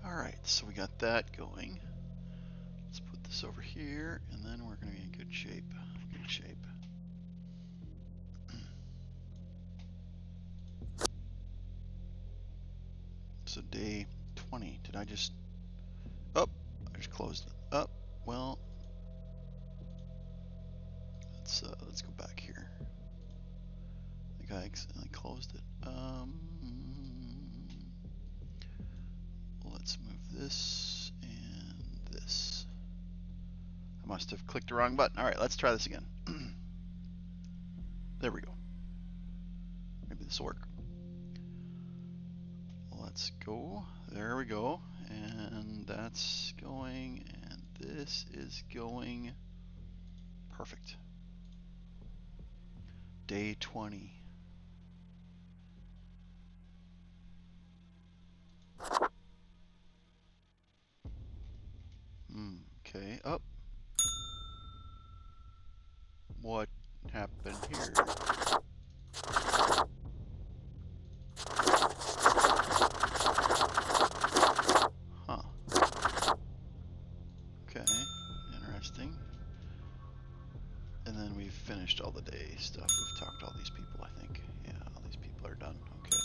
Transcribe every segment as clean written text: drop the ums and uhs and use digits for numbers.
Alright, so we got that going. Let's put this over here, and then we're going to be in good shape. Good shape. So day 20. Did I just... Oh, I just closed it up. Well, let's go back here. I think I accidentally closed it. Let's move this and this. I must have clicked the wrong button. All right, let's try this again. There we go. Maybe this will work. Let's go. There we go. And that's going, and this is going. Perfect. Day 20. Okay, up. What happened here? Huh. Okay, interesting. And then we've finished all the day stuff. We've talked to all these people, I think. Yeah, all these people are done. Okay.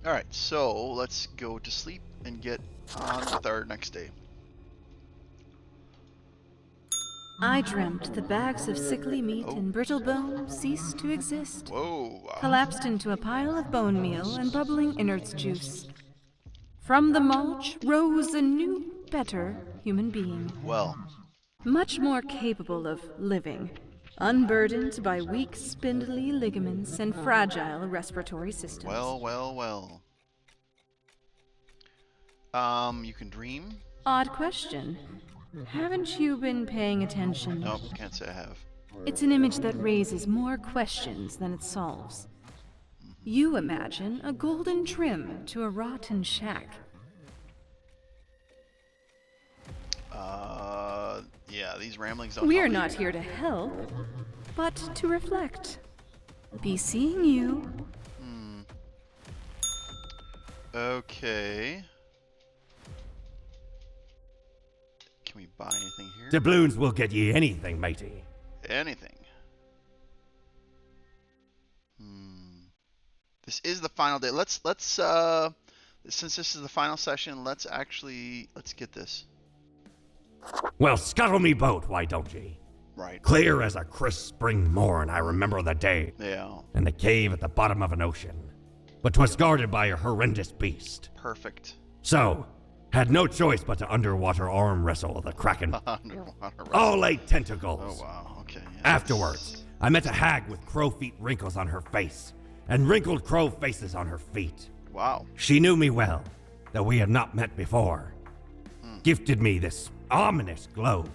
Alright, so let's go to sleep and get on with our next day. I dreamt the bags of sickly meat and brittle bone ceased to exist. Whoa. Collapsed into a pile of bone meal and bubbling innards juice. From the mulch rose a new, better human being. Well. Much more capable of living, unburdened by weak, spindly ligaments and fragile respiratory systems. Well. You can dream? Odd question. Haven't you been paying attention? Nope, can't say I have. It's an image that raises more questions than it solves. You imagine a golden trim to a rotten shack. Yeah, these ramblings don't We're help not me. here to help, but to reflect. Be seeing you. Okay. Can we buy anything here? Doubloons will get ye anything, matey. Anything. This is the final day. Let's since this is the final session, let's get this. Well, scuttle me boat, why don't ye? Right. Clear as a crisp spring morn, I remember the day. Yeah. In the cave at the bottom of an ocean. But 'twas guarded by a horrendous beast. Perfect. So, had no choice but to underwater arm wrestle the kraken. Underwater. All 8 tentacles. Oh wow. Okay. Yeah, Afterwards, I met a hag with crow feet wrinkles on her face, and wrinkled crow faces on her feet. Wow. She knew me well, though we had not met before. Gifted me this ominous globe.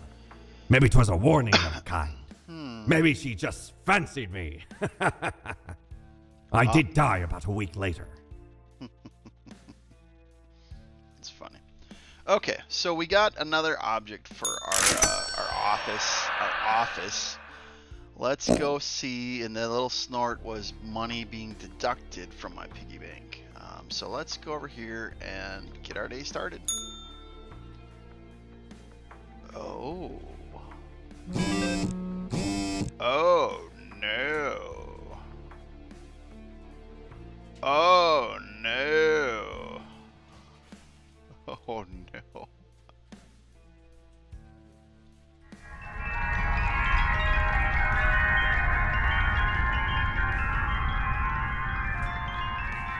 Maybe 'twas a warning of a kind. Maybe she just fancied me. I did die about a week later. It's funny. Okay, so we got another object for our office. Let's go see, and the little snort was money being deducted from my piggy bank. So let's go over here and get our day started. Oh. Oh no. Oh no. Oh no.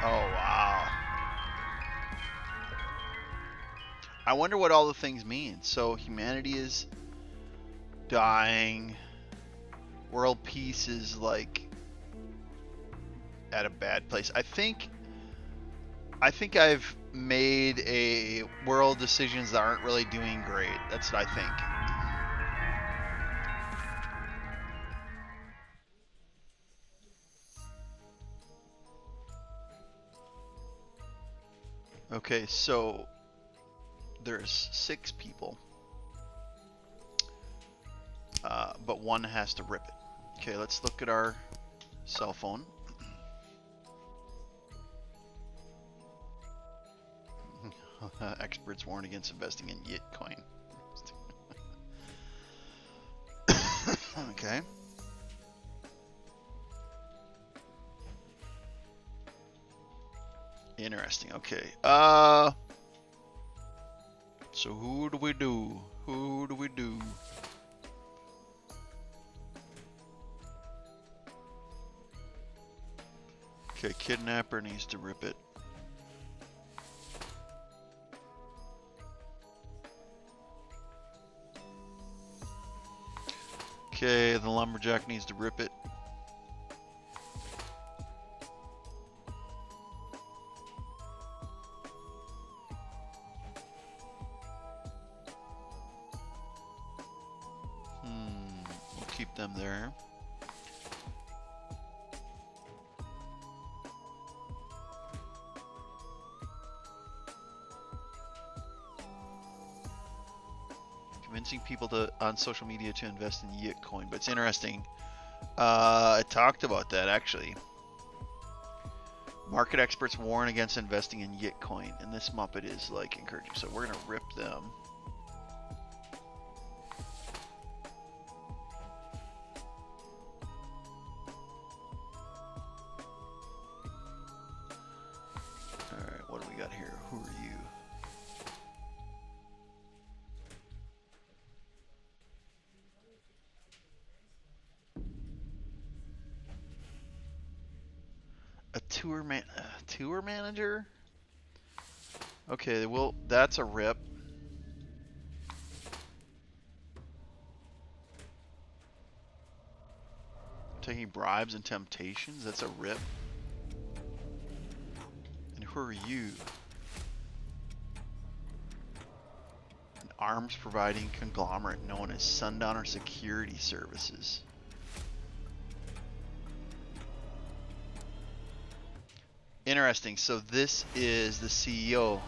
Oh wow. I wonder what all the things mean. So humanity is dying. World peace is like at a bad place. I think I've made a world decisions that aren't really doing great. That's what I think. Okay, so there's 6 people, but one has to rip it. Okay, let's look at our cell phone. Experts warn against investing in Yitcoin. Okay. Interesting. Okay. So who do we do? Who do we do? Okay, kidnapper needs to rip it. Okay, the lumberjack needs to rip it. We'll keep them there. Convincing people on social media to invest in Yitcoin, but it's interesting. I talked about that actually. Market experts warn against investing in Yitcoin, and this Muppet is like encouraging. So we're gonna rip them. All right, what do we got here? Who are you? A tour manager? Okay, well, that's a rip. Taking bribes and temptations, that's a rip. And who are you? An arms providing conglomerate known as Sundowner Security Services. Interesting. So this is the CEO.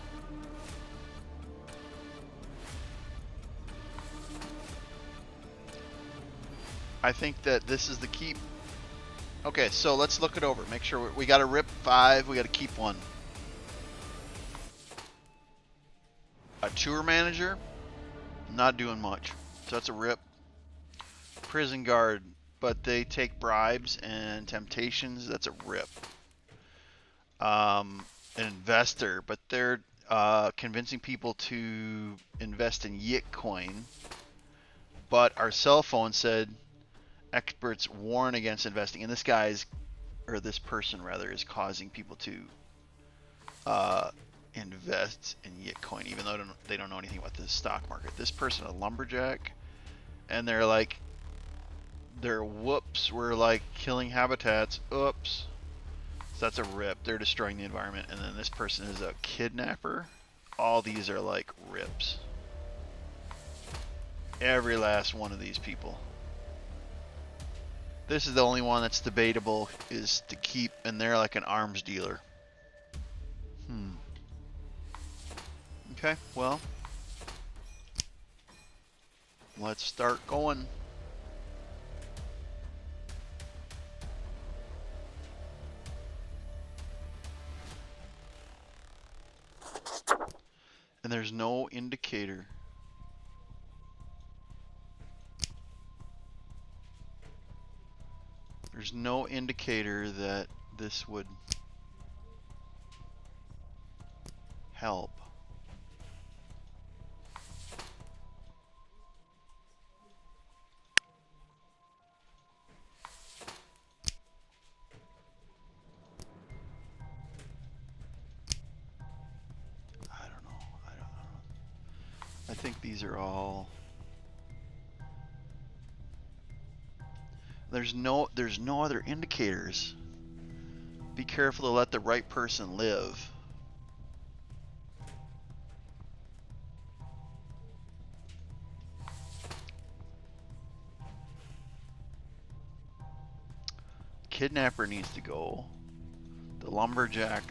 I think that this is the keep. Okay, so let's look it over. Make sure we got to rip 5. We got to keep 1. A tour manager, not doing much. So that's a rip. Prison guard, but they take bribes and temptations. That's a rip. An investor, but they're convincing people to invest in Yitcoin. But our cell phone said experts warn against investing, and this person is causing people to invest in Yitcoin, even though they don't know anything about the stock market. This person, a lumberjack, and they're like, we're like killing habitats. Oops. So that's a rip. They're destroying the environment. And then this person is a kidnapper. All these are like rips. Every last one of these people. This is the only one that's debatable, is to keep, and they're like an arms dealer. Okay, well, let's start going. And there's no indicator. There's no indicator that this would help. I think these are all. There's no other indicators. Be careful to let the right person live. Kidnapper needs to go. The lumberjack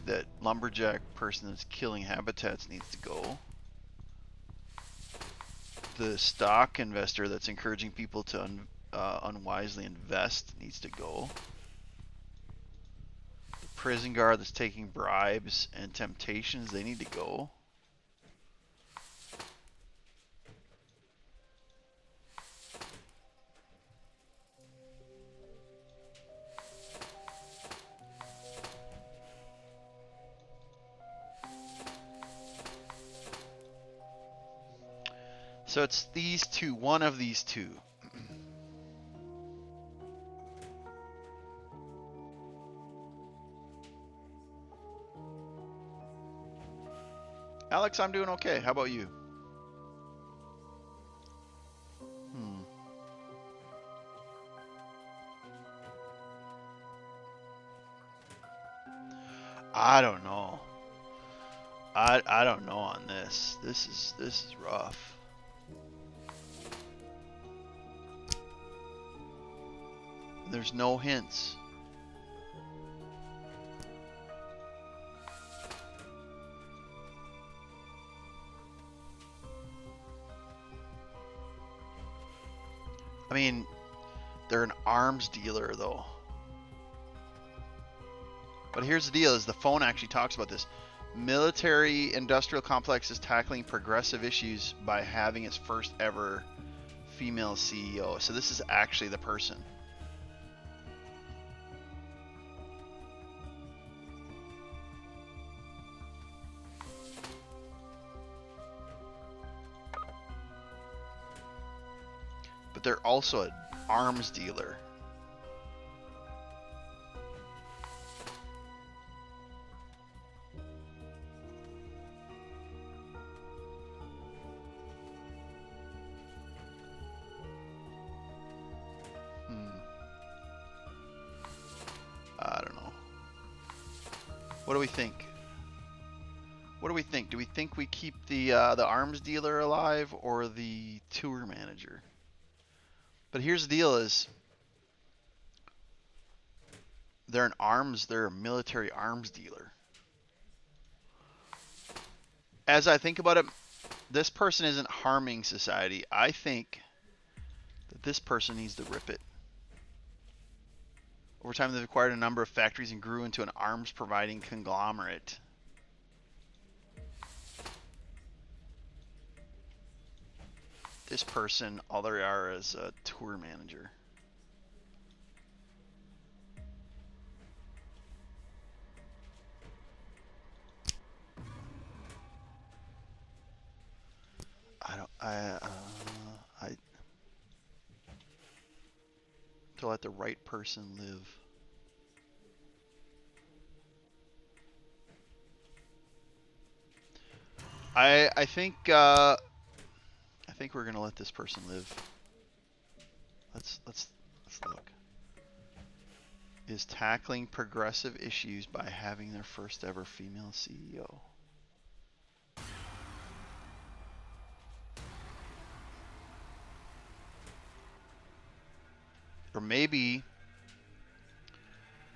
person that's killing habitats needs to go. The stock investor that's encouraging people to unwisely invest needs to go. The prison guard that's taking bribes and temptations, they need to go. So it's these two, one of these two. Alex, I'm doing okay. How about you? I don't know. I don't know on this. This is rough. There's no hints. I mean, they're an arms dealer though. But here's the deal, is the phone actually talks about this. Military industrial complex is tackling progressive issues by having its first ever female CEO. So this is actually the person. But they're also an arms dealer. I don't know. What do we think? What do we think? Do we think we keep the arms dealer alive or the tour manager? But here's the deal: is they're a military arms dealer. As I think about it, this person isn't harming society. I think that this person needs to rip it. Over time, they've acquired a number of factories and grew into an arms-providing conglomerate. This person, all they are is a tour manager. To let the right person live. I think we're gonna let this person live. Let's look. Is tackling progressive issues by having their first ever female CEO. Or maybe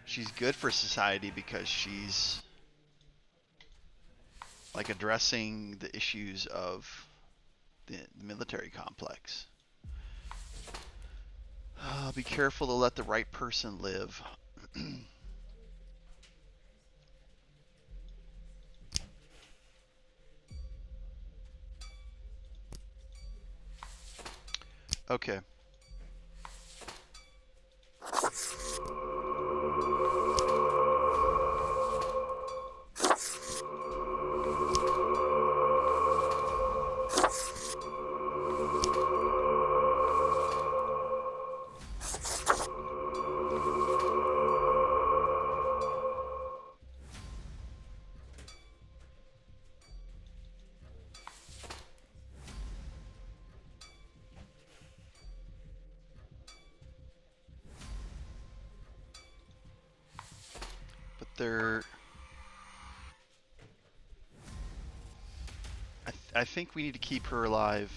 she's good for society because she's like addressing the issues of the military complex. Be careful to let the right person live. Okay. I think we need to keep her alive.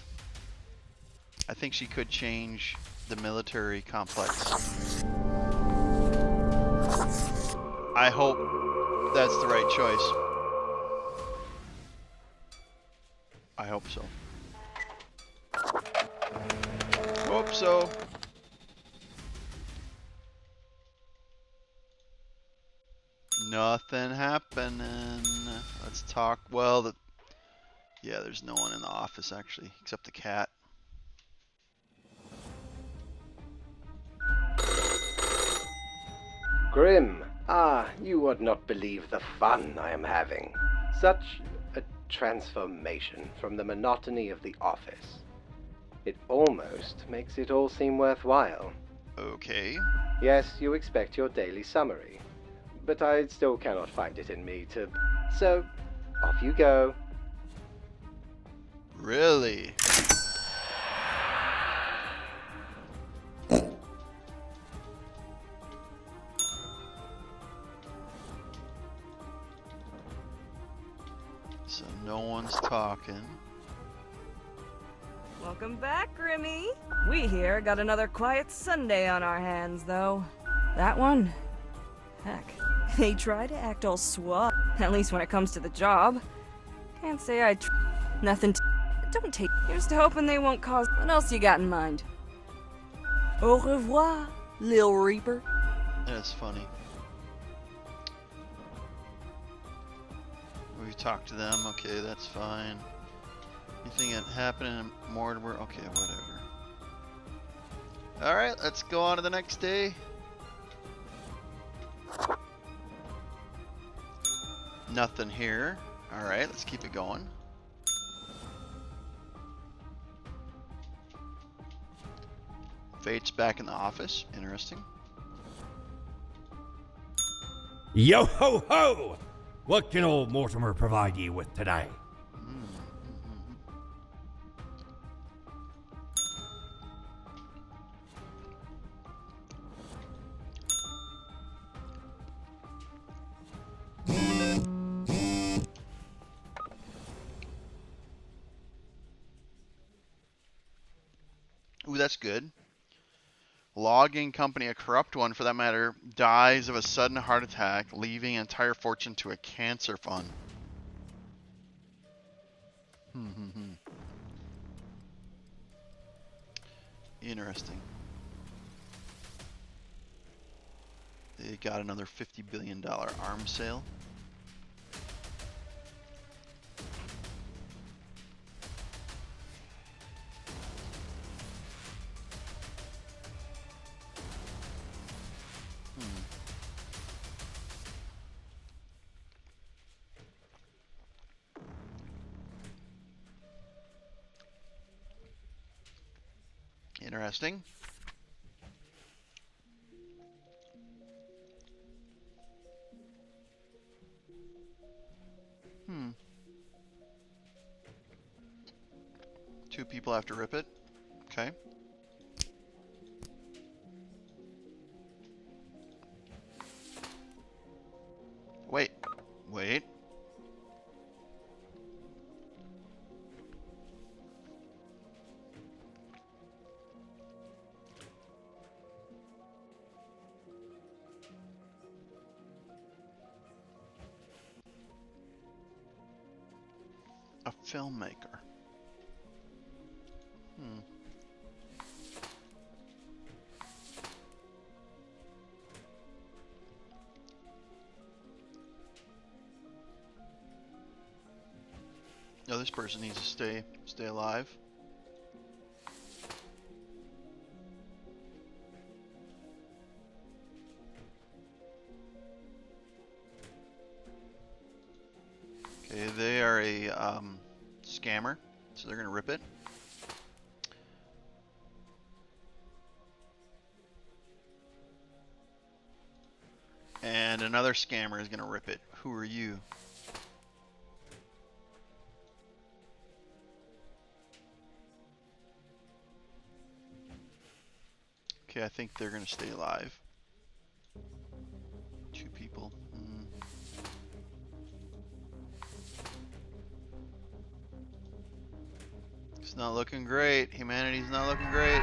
I think she could change the military complex. I hope that's the right choice. I hope so. Hope so. Nothing happening. Let's talk. Well, yeah, there's no one in the office actually, except the cat. Grim, you would not believe the fun I am having. Such a transformation from the monotony of the office. It almost makes it all seem worthwhile. Okay. Yes, you expect your daily summary, but I still cannot find it in me to... So, off you go. Really? So no one's talking. Welcome back, Grimmy. We here got another quiet Sunday on our hands, though. That one? Heck, they try to act all suave, at least when it comes to the job. Can't say nothing don't take. Here's to hoping they won't cause... What else you got in mind? Au revoir, Lil Reaper. That's funny. We talked to them. Okay, that's fine. Anything that happened in Mortimer? Okay, whatever. Alright, let's go on to the next day. Nothing here. Alright, let's keep it going. Fate's back in the office. Interesting. Yo ho ho! What can old Mortimer provide you with today? Ooh, that's good. Logging company, a corrupt one for that matter, dies of a sudden heart attack, leaving an entire fortune to a cancer fund. Interesting. They got another $50 billion arms sale. Interesting. Two people have to rip it. Okay. Wait. Wait. A filmmaker. No, this person needs to stay alive. Okay, they are a scammer, so they're gonna rip it. And another scammer is gonna rip it. Who are you? Okay, I think they're gonna stay alive. Two people. It's not looking great. Humanity's not looking great.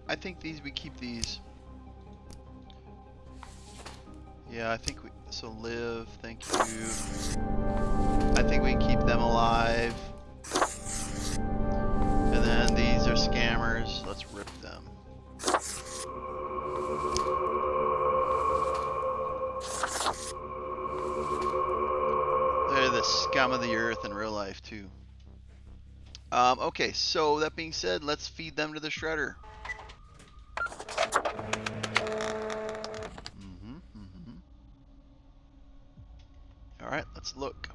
I think these, we keep these. Yeah, I think we, so live, thank you. I think we can keep them alive. And then these are scammers, let's rip them. They're the Scum of the earth in real life too. Okay, so that being said, let's feed them to the shredder. All right, let's look.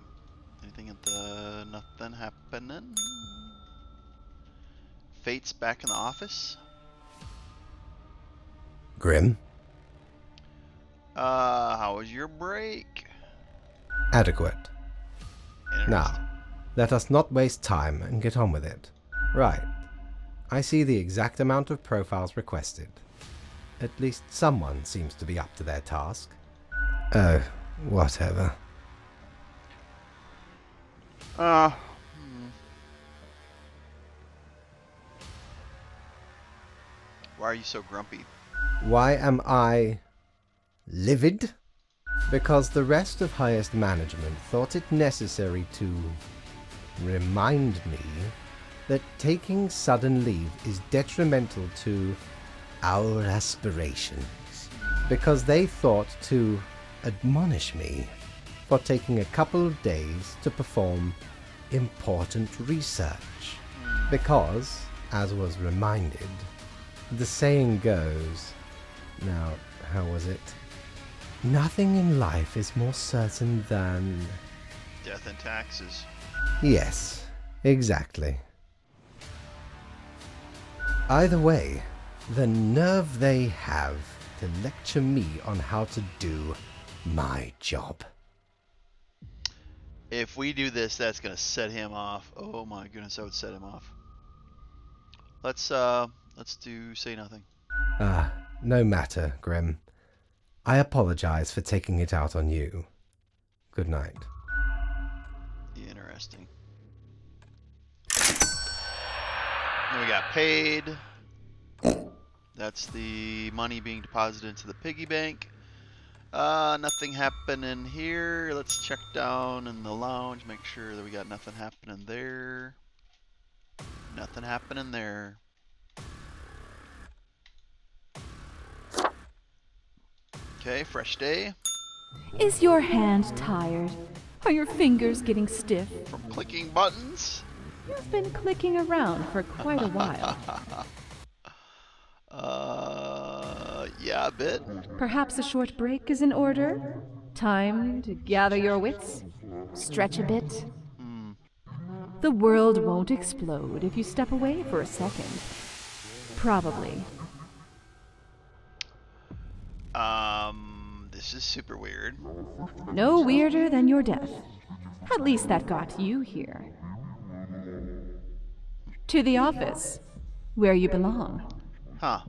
Anything at the... Nothing happening. Fate's back in the office. Grim? How was your break? Adequate. Interesting. Now, let us not waste time and get on with it. Right. I see the exact amount of profiles requested. At least someone seems to be up to their task. Oh, whatever. Why are you so grumpy? Why am I livid? Because the rest of highest management thought it necessary to remind me that taking sudden leave is detrimental to our aspirations. Because they thought to admonish me for taking a couple of days to perform important research. Because, as was reminded, the saying goes, now, how was it? Nothing in life is more certain than... Death and taxes. Yes, exactly. Either way, the nerve they have to lecture me on how to do my job. If we do this, that's gonna set him off. Oh my goodness, that would set him off. Let's do say nothing. No matter, Grim. I apologize for taking it out on you. Good night. Interesting. Then we got paid. That's the money being deposited into the piggy bank. Nothing happening here. Let's check down in the lounge, make sure that we got nothing happening there. Nothing happening there. Okay, fresh day. Is your hand tired? Are your fingers getting stiff? From clicking buttons. You've been clicking around for quite a while. Yeah, a bit. Perhaps a short break is in order? Time to gather your wits? Stretch a bit? The world won't explode if you step away for a second. Probably. This is super weird. No weirder than your death. At least that got you here. To the office, where you belong. Huh.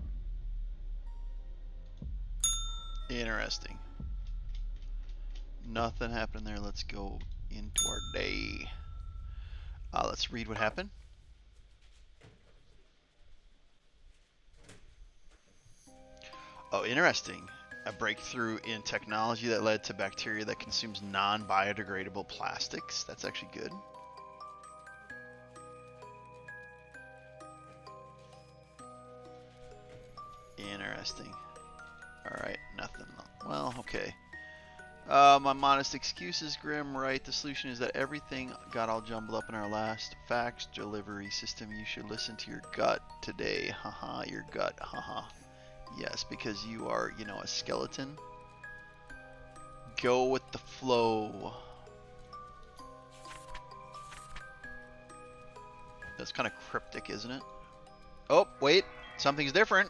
Interesting. Nothing happened there. Let's go into our day. Let's read what happened. Oh, interesting. A breakthrough in technology that led to bacteria that consumes non-biodegradable plastics. That's actually good. Interesting. Alright, nothing. Well, okay. My modest excuses, Grim, right? The solution is that everything got all jumbled up in our last fax delivery system. You should listen to your gut today. Haha, your gut. Haha. Yes, because you are, you know, a skeleton. Go with the flow. That's kind of cryptic, isn't it? Oh, wait. Something's different.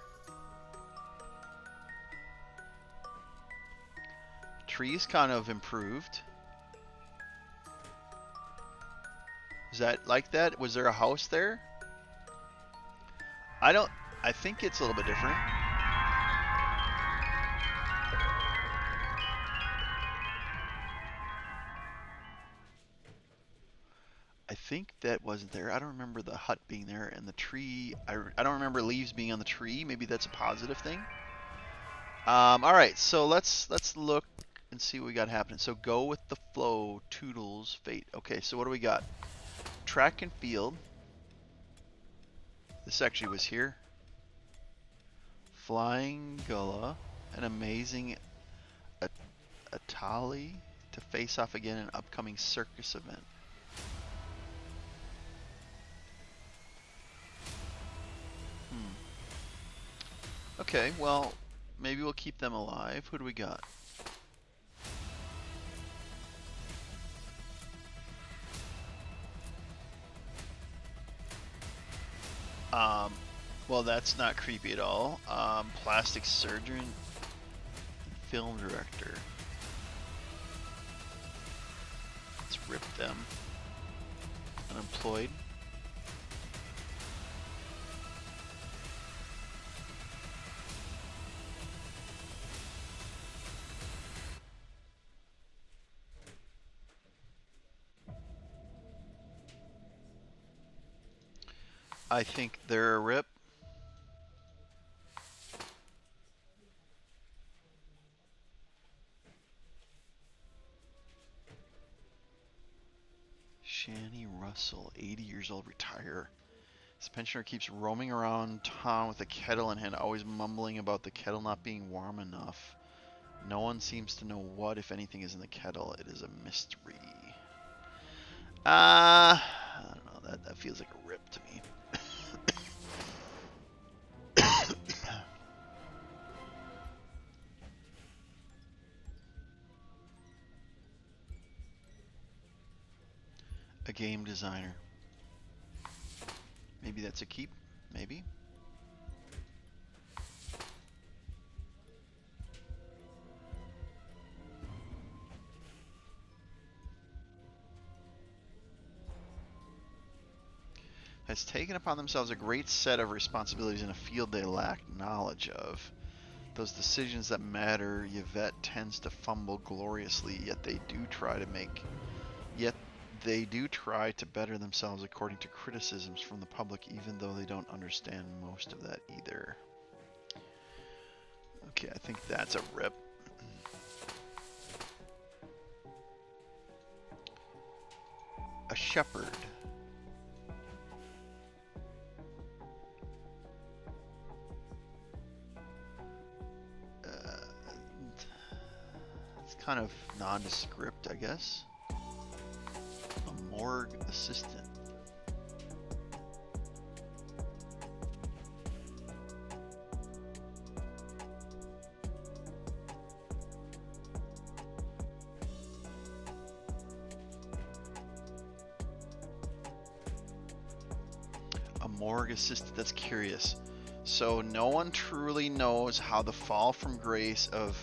Trees kind of improved. Is that like that? Was there a house there? I think it's a little bit different. I think that wasn't there. I don't remember the hut being there and the tree. I don't remember leaves being on the tree. Maybe that's a positive thing. All right, so let's look and see what we got happening. So go with the flow, Toodles, Fate. Okay, so what do we got? Track and field. This actually was here. Flying Gullah, an amazing Atali to face off again in an upcoming circus event. Okay, well, maybe we'll keep them alive. Who do we got? Well, that's not creepy at all. Plastic surgeon, film director. Let's rip them. Unemployed. I think they're a rip. Shani Russell, 80 years old, retire. This pensioner keeps roaming around town with a kettle in hand, always mumbling about the kettle not being warm enough. No one seems to know what, if anything, is in the kettle. It is a mystery. I don't know. That feels like a rip to me. A game designer. Maybe that's a keep. Maybe. Has taken upon themselves a great set of responsibilities in a field they lack knowledge of. Those decisions that matter, Yvette tends to fumble gloriously, yet they do try to better themselves according to criticisms from the public, even though they don't understand most of that either. Okay, I think that's a rip. A shepherd. It's kind of nondescript, I guess. A morgue assistant. A morgue assistant, that's curious. So no one truly knows how the fall from grace of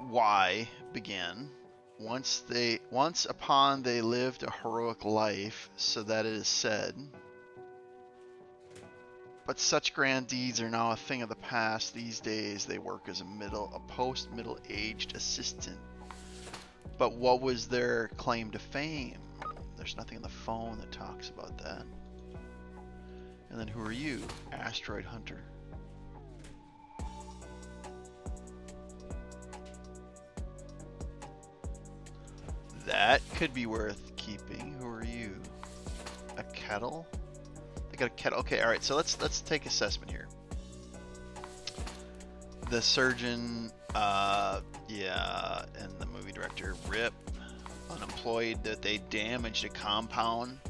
Y began. Once upon they lived a heroic life, so that it is said. But such grand deeds are now a thing of the past. These days they work as a post-middle-aged assistant. But what was their claim to fame? There's nothing on the phone that talks about that. And then who are you? Asteroid Hunter. That could be worth keeping. Who are you? A kettle? They got a kettle. Okay, all right. So let's take assessment here. The surgeon, yeah, and the movie director, rip. Unemployed. That they damaged a compound.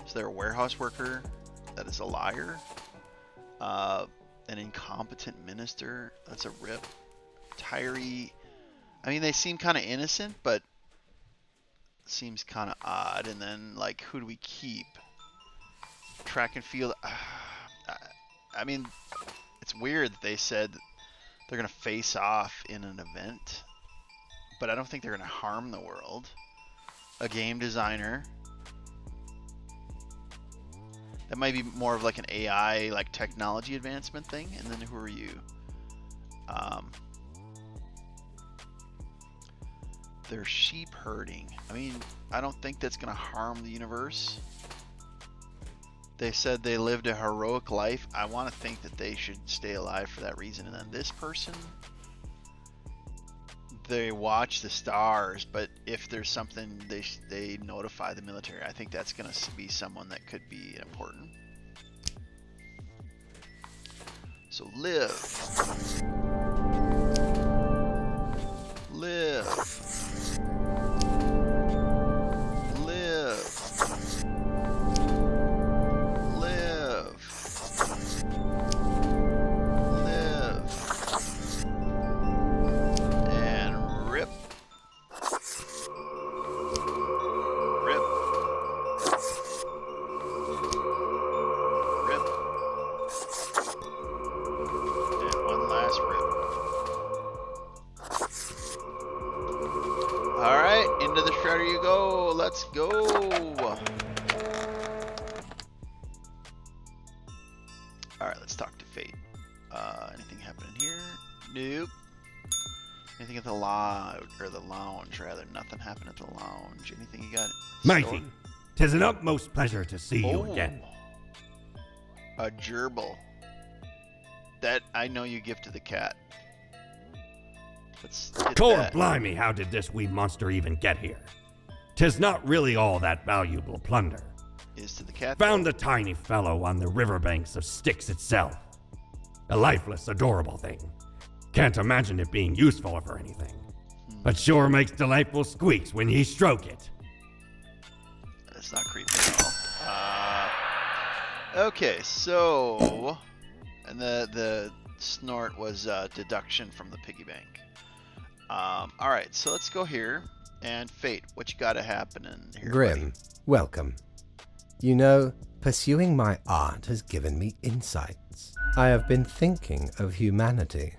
So they're a warehouse worker. That is a liar. An incompetent minister. That's a rip. Tyree. I mean, they seem kind of innocent, but seems kind of odd. And then, like, who do we keep? Track and field. I mean, it's weird that they said they're going to face off in an event, but I don't think they're going to harm the world. A game designer. That might be more of like an AI, like technology advancement thing. And then who are you? They're sheep herding. I mean, I don't think that's going to harm the universe. They said they lived a heroic life. I want to think that they should stay alive for that reason. And then this person, they watch the stars, but if there's something, they notify the military. I think that's going to be someone that could be important. So live. Strider, you go. Let's go. Alright, let's talk to Fate. Anything happening here? Nope. Anything at the lounge, rather. Nothing happened at the lounge. Anything you got? Matey, 'tis an utmost pleasure to see you Oh. again. A gerbil. That I know you gifted the cat. Let's get Tor that. blimey, how did this wee monster even get here? 'Tis not really all that valuable plunder. Is to the cat. Found the tiny fellow on the riverbanks of Styx itself. A lifeless, adorable thing. Can't imagine it being useful for anything. But sure makes delightful squeaks when ye stroke it. That's not creepy at all. Okay, so... And the snort was deduction from the piggy bank. Alright, so let's go here. And Fate, what you got happening here? Grim, welcome. You know, pursuing my art has given me insights. I have been thinking of humanity,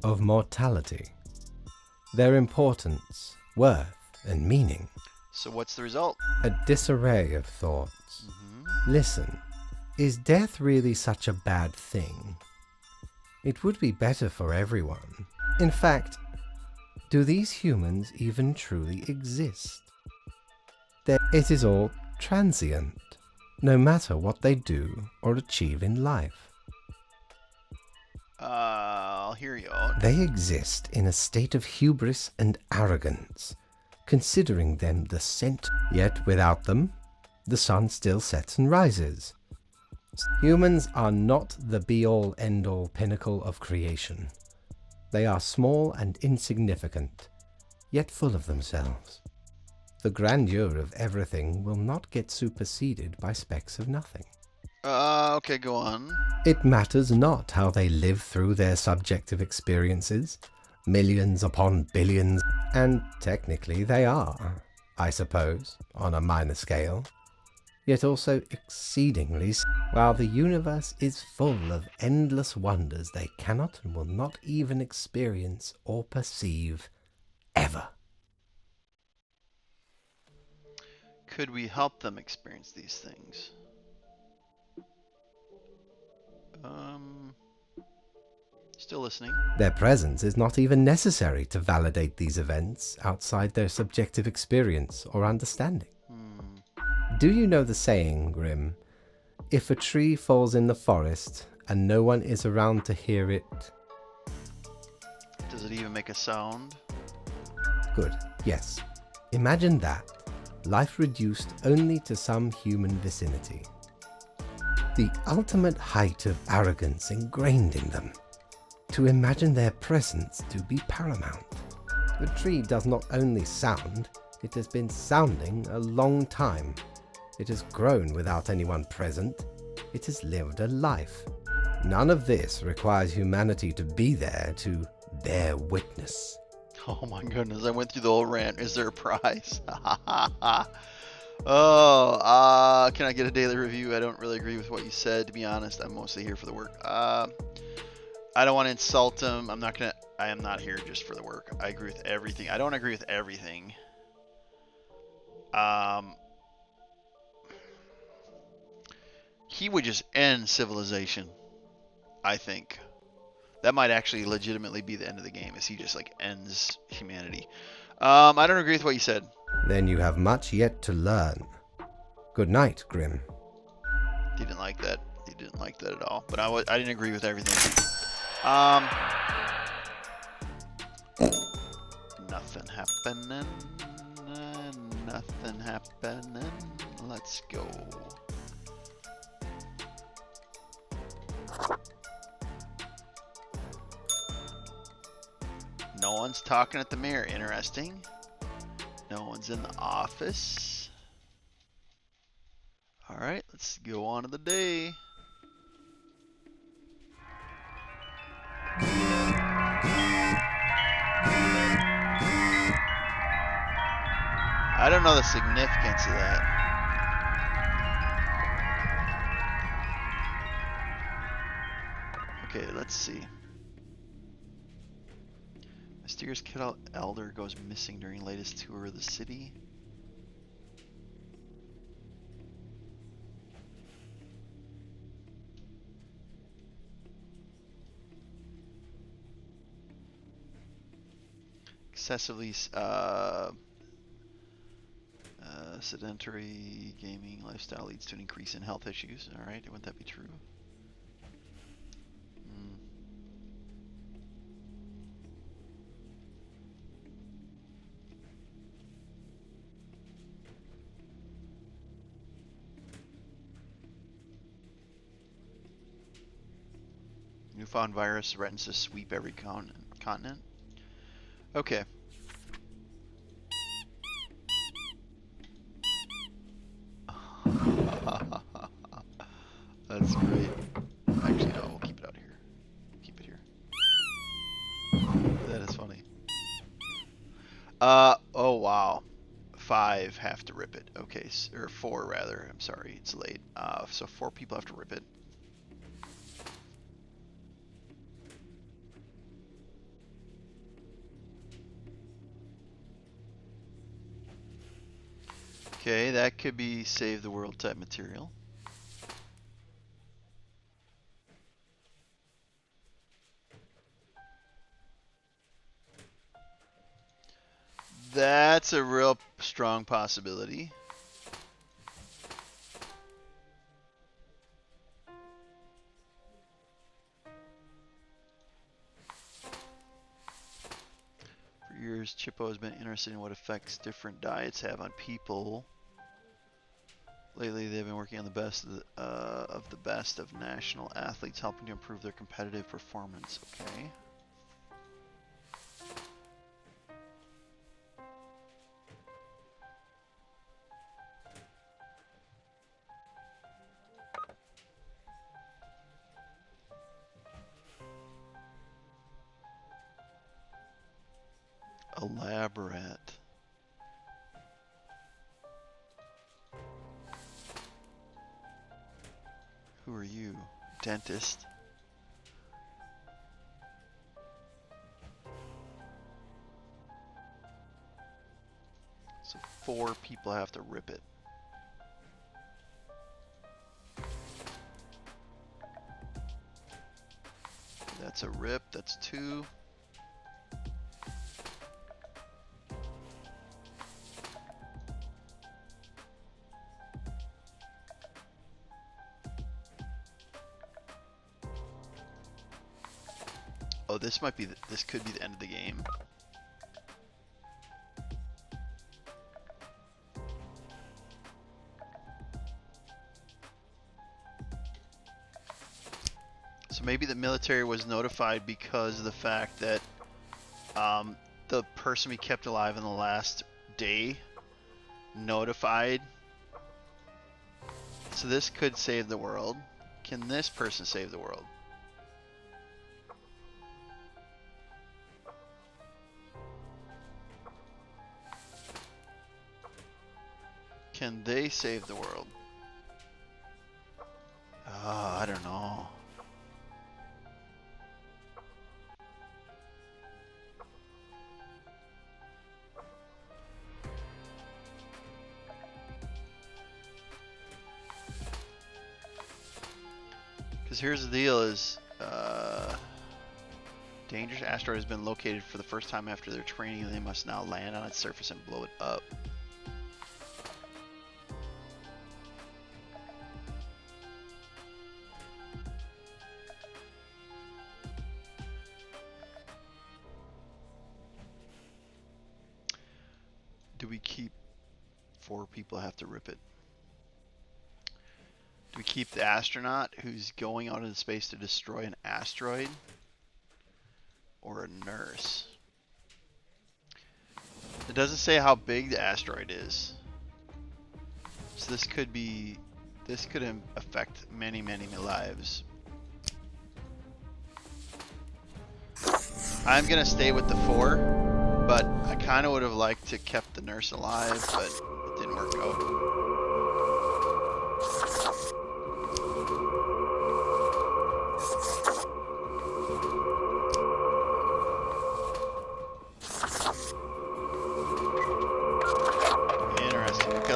of mortality, their importance, worth, and meaning. So what's the result? A disarray of thoughts. Listen, is death really such a bad thing? It would be better for everyone. In fact, do these humans even truly exist? It is all transient, no matter what they do or achieve in life. I'll hear you out. They exist in a state of hubris and arrogance, considering them the center. Yet without them, the sun still sets and rises. Humans are not the be-all, end-all pinnacle of creation. They are small and insignificant, yet full of themselves. The grandeur of everything will not get superseded by specks of nothing. Okay, go on. It matters not how they live through their subjective experiences, millions upon billions, and technically they are, I suppose, on a minor scale, yet also exceedingly, while the universe is full of endless wonders they cannot and will not even experience or perceive, ever. Could we help them experience these things? Still listening. Their presence is not even necessary to validate these events outside their subjective experience or understanding. Do you know the saying, Grim? If a tree falls in the forest and no one is around to hear it... Does it even make a sound? Good, yes. Imagine that. Life reduced only to some human vicinity. The ultimate height of arrogance ingrained in them. To imagine their presence to be paramount. The tree does not only sound, it has been sounding a long time. It has grown without anyone present. It has lived a life. None of this requires humanity to be there to bear witness. Oh my goodness, I went through the whole rant. Is there a prize? Can I get a daily review? I don't really agree with what you said, to be honest. I'm mostly here for the work. I don't want to insult him. I am not here just for the work. I agree with everything. I don't agree with everything. He would just end civilization, I think. That might actually legitimately be the end of the game, is he just like ends humanity. I don't agree with what you said. Then you have much yet to learn. Good night, Grim. He didn't like that. He didn't like that at all. But I didn't agree with everything. Nothing happening. Nothing happening. Let's go. No one's talking at the mirror. Interesting. No one's in the office. Alright, let's go on to the day. I don't know the significance of that. Okay, let's see. Mysterious kid elder goes missing during latest tour of the city. Excessively sedentary gaming lifestyle leads to an increase in health issues. All right, wouldn't that be true? Newfound virus threatens to sweep every continent. Okay. That's great. Actually, no, we'll keep it out here. Keep it here. That is funny. Oh wow. 5 have to rip it. Okay, or 4 rather. I'm sorry, it's late. So 4 people have to rip it. Okay, that could be save the world type material. That's a real strong possibility. For years, Chippo has been interested in what effects different diets have on people. Lately, they've been working on the best of national athletes, helping to improve their competitive performance. Okay. Elaborate. Who are you? Dentist. So 4 people have to rip it. That's a rip. That's 2. Oh, this might be this could be the end of the game. So maybe the military was notified because of the fact that the person we kept alive in the last day notified. So this could save the world. Can this person save the world? Can they save the world? I don't know. Because here's the deal is, dangerous asteroid has been located for the first time after their training, and they must now land on its surface and blow it up. Do we keep 4 people have to rip it? Do we keep the astronaut who's going out into space to destroy an asteroid? Or a nurse? It doesn't say how big the asteroid is. So this could affect many, many lives. I'm gonna stay with the 4, but I kind of would have liked to kept the nurse alive, but it didn't work out.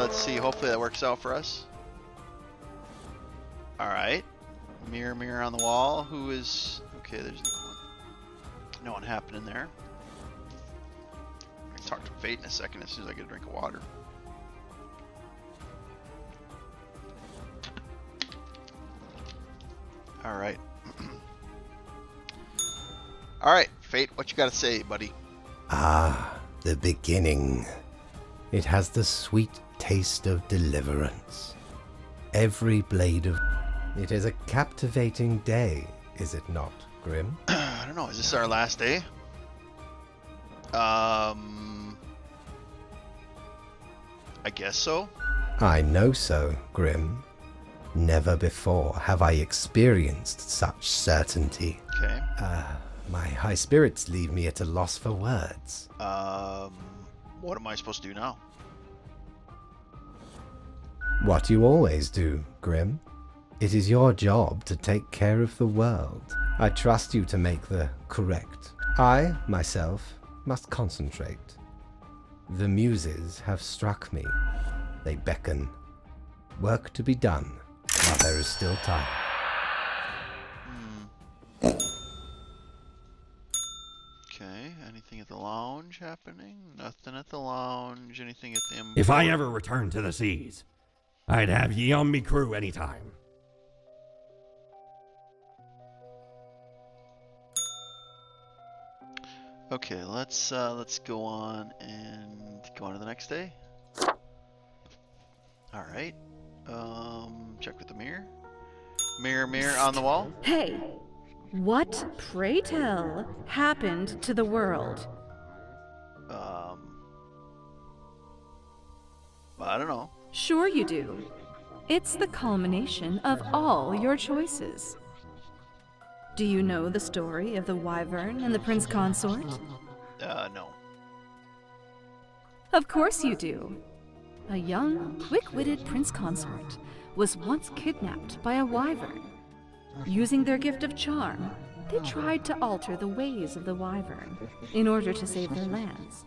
let's see. Hopefully that works out for us. All right. Mirror, mirror on the wall. Who is... Okay, there's no one happening there. I can talk to Fate in a second as soon as I get a drink of water. All right. All right, Fate, what you got to say, buddy? Ah, the beginning. It has the sweet taste of deliverance. Every blade of... It is a captivating day, is it not, Grim? I don't know. Is this our last day? I guess so. I know so, Grim. Never before have I experienced such certainty. Okay. My high spirits leave me at a loss for words. What am I supposed to do now? What you always do, Grim. It is your job to take care of the world. I trust you to make the correct. I, myself, must concentrate. The muses have struck me. They beckon. Work to be done while there is still time. Okay, anything at the lounge happening? Nothing at the lounge. Anything at the... If I ever return to the seas, I'd have ye on me crew anytime. Okay, let's go on and go on to the next day. All right. Check with the mirror. Mirror, mirror on the wall. Hey, what, pray tell, happened to the world? I don't know. Sure you do. It's the culmination of all your choices. Do you know the story of the Wyvern and the Prince Consort? No. Of course you do. A young, quick-witted Prince Consort was once kidnapped by a Wyvern. Using their gift of charm, they tried to alter the ways of the Wyvern in order to save their lands.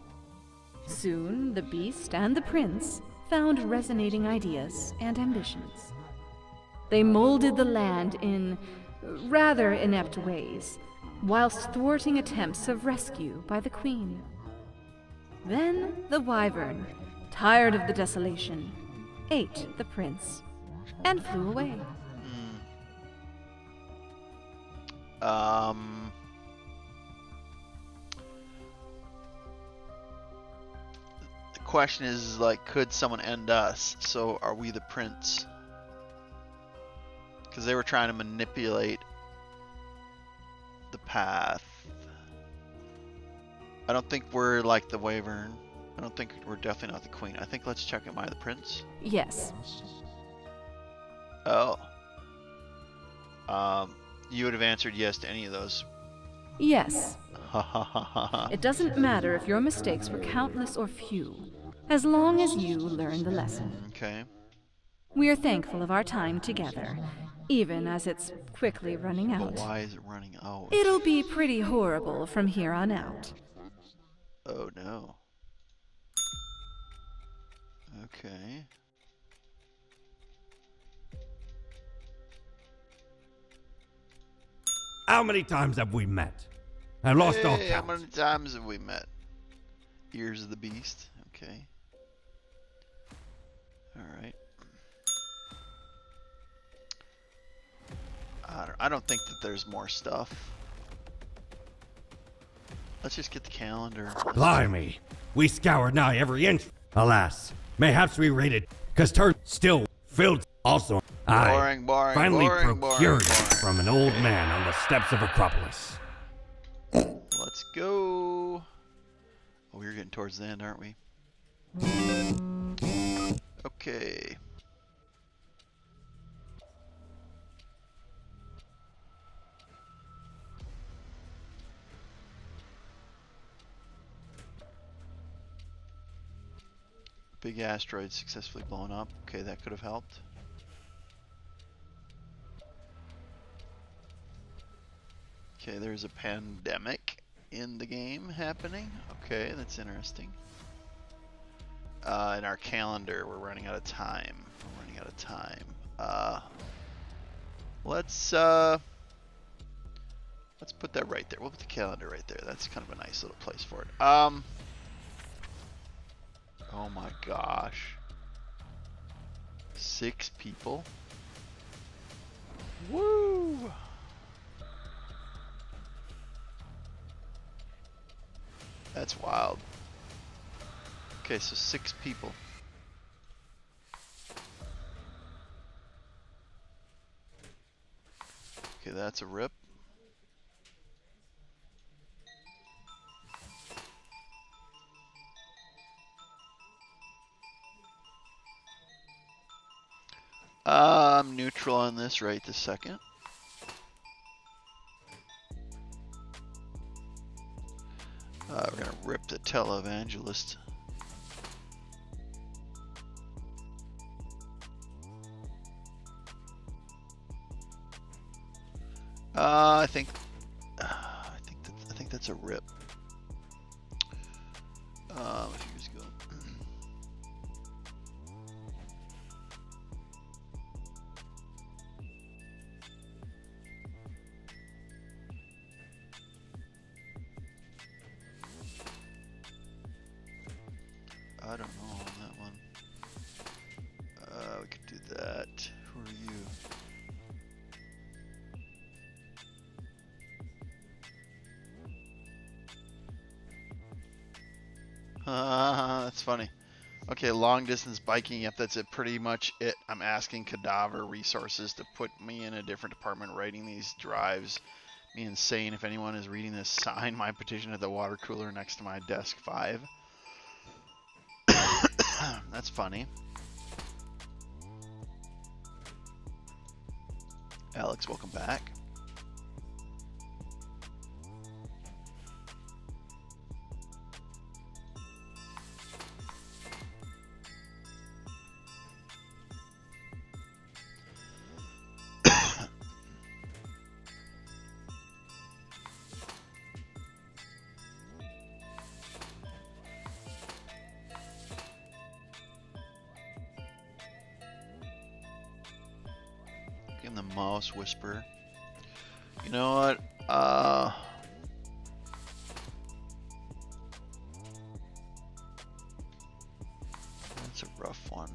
Soon, the beast and the prince found resonating ideas and ambitions. They molded the land in rather inept ways, whilst thwarting attempts of rescue by the Queen. Then the Wyvern, tired of the desolation, ate the prince and flew away. The question is, like, could someone end us? So are we the prince? Because they were trying to manipulate the path. I don't think we're like the Wyvern. I don't think we're definitely not the Queen. I think let's check, am I the prince? Yes. Oh. You would have answered yes to any of those. Yes. Ha ha ha ha. It doesn't matter if your mistakes were countless or few, as long as you learn the lesson. Okay. We are thankful of our time together, even as it's quickly running But out. why is it running out? It'll be pretty horrible from here on out. Oh no. Okay. How many times have we met? I lost all Hey, how count. many times have we met? Ears of the Beast. Okay. Alright. I don't think that there's more stuff. Let's just get the calendar. Blimey, we scoured nigh every inch. Alas, mayhaps we raided, cause turn still filled. Also, I Boring, boring, finally boring, procured boring, it from an old man on the steps of Acropolis. Let's go. Oh, we're getting towards the end, aren't we? Okay. Big asteroid successfully blown up. Okay, that could have helped. Okay, there's a pandemic in the game happening. Okay, that's interesting. in our calendar. We're running out of time. Let's put that right there. We'll put the calendar right there. That's kind of a nice little place for it. Oh my gosh. 6 people. Woo! That's wild. Okay, so 6 people. Okay, that's a rip. I'm neutral on this right this second. We're gonna rip the televangelist. I think that's a rip. A few years ago. I don't know on that one. We could do that. Who are you? That's funny. Okay, long distance biking. Yep, that's it. Pretty much it. I'm asking Cadaver Resources to put me in a different department writing these drives. Me insane. If anyone is reading this, sign my petition at the water cooler next to my desk 5. That's funny. Alex, welcome back. In the mouse whisper. You know what? That's a rough one.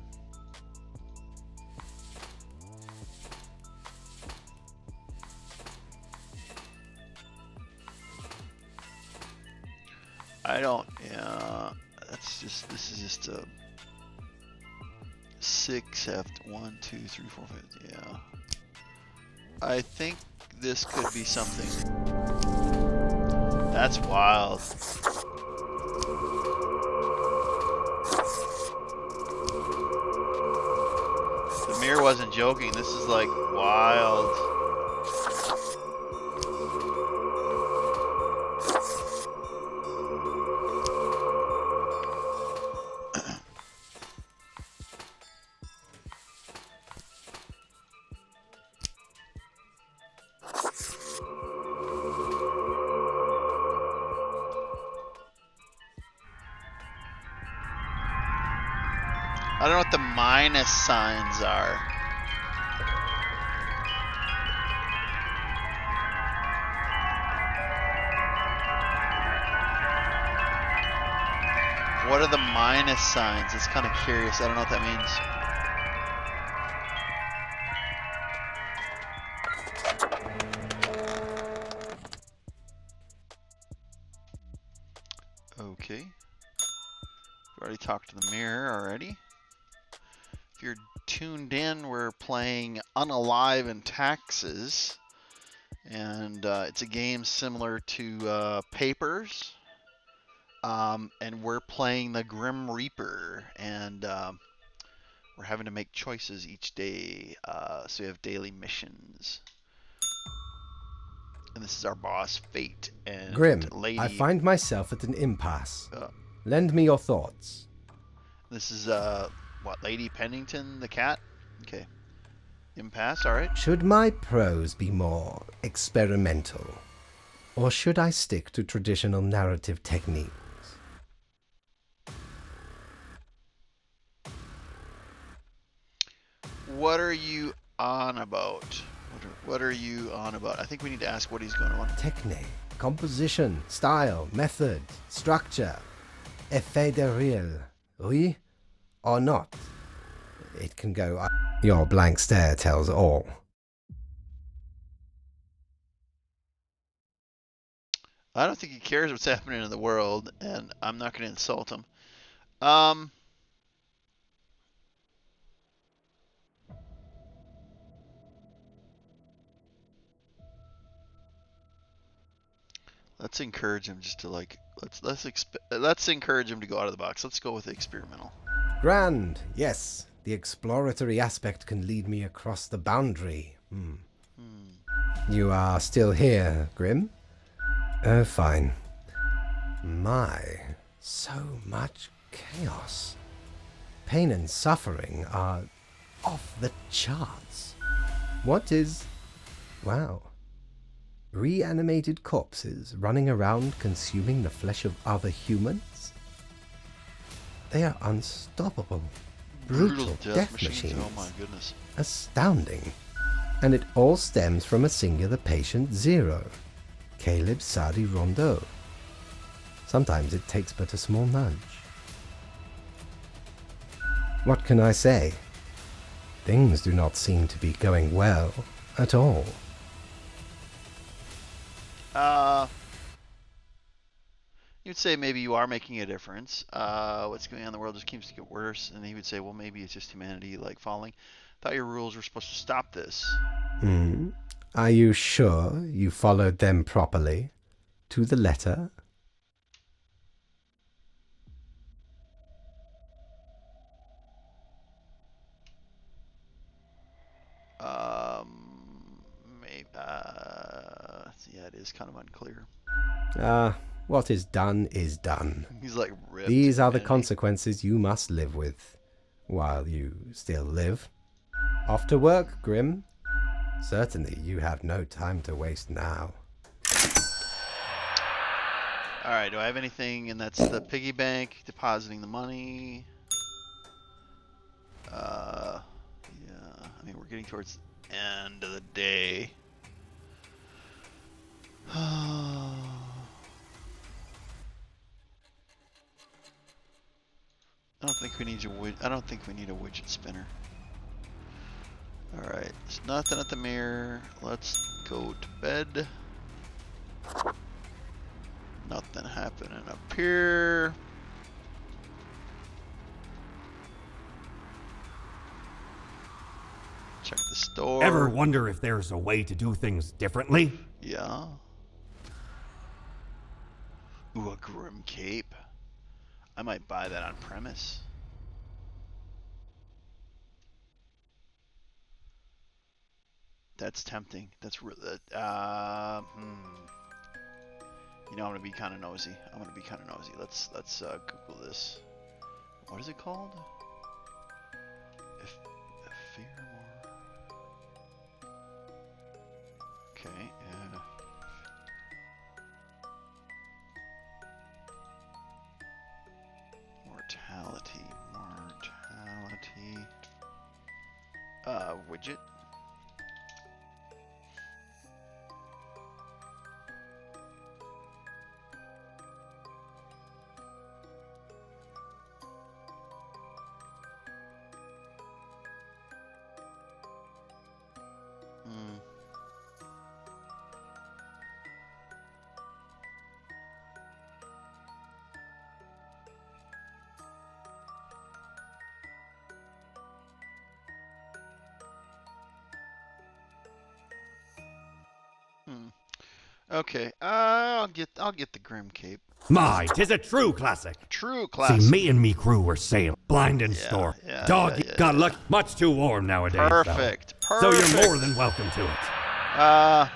I don't. Yeah. That's just. This is just a 6 after 1, 2, 3, 4, 5. Yeah. I think this could be something. That's wild. The mirror wasn't joking. This is like wild. I don't know what the minus signs are. What are the minus signs? It's kind of curious. I don't know what that means. Okay. We've already talked to the mirror already. If you're tuned in, we're playing Unalive and Taxes, and it's a game similar to Papers, and we're playing the Grim Reaper, and we're having to make choices each day, so we have daily missions. And this is our boss, Fate, and Grim, Lady. I find myself at an impasse. Lend me your thoughts. This is what, Lady Pennington, the cat? Okay. Impasse, alright. Should my prose be more experimental? Or should I stick to traditional narrative techniques? What are you on about? What are you on about? I think we need to ask what he's going on. Technique, composition, style, method, structure. Effet de rire. Oui or not? It can go. Your blank stare tells all. I don't think he cares what's happening in the world, and I'm not going to insult him. Let's encourage him just to like let's encourage him to go out of the box. Let's go with the experimental. Grand, yes. The exploratory aspect can lead me across the boundary. You are still here, Grim? Oh, fine. My, so much chaos. Pain and suffering are off the charts. What is... wow. Reanimated corpses running around consuming the flesh of other humans? They are unstoppable. Brutal death machines. Oh my goodness. Astounding. And it all stems from a singular patient zero. Caleb Sadi Rondeau. Sometimes it takes but a small nudge. What can I say? Things do not seem to be going well at all. You'd say maybe you are making a difference. What's going on in the world just keeps to get worse. And he would say, well, maybe it's just humanity like falling. Thought your rules were supposed to stop this. Are you sure you followed them properly? To the letter? Maybe. Yeah, it is kind of unclear. What is done is done. He's like ripped. These are the consequences you must live with, while you still live. Off to work, Grim. Certainly you have no time to waste now. Alright, do I have anything? And that's the piggy bank, depositing the money. Yeah, I mean, we're getting towards the end of the day. I don't think we need a widget spinner. Alright, there's nothing at the mirror. Let's go to bed. Nothing happening up here. Check the store. Ever wonder if there's a way to do things differently? Yeah. Ooh, a Grim cape. I might buy that on premise. That's tempting. That's really. You know, I'm gonna be kind of nosy. Let's Google this. What is it called? Ephemeral. Okay. Mortality. Widget. Okay, I'll get the Grim cape. My, 'tis a true classic. True classic. See, me and me crew were sailing, blind in store. Dog, got luck. Much too warm nowadays. Perfect. So you're more than welcome to it. I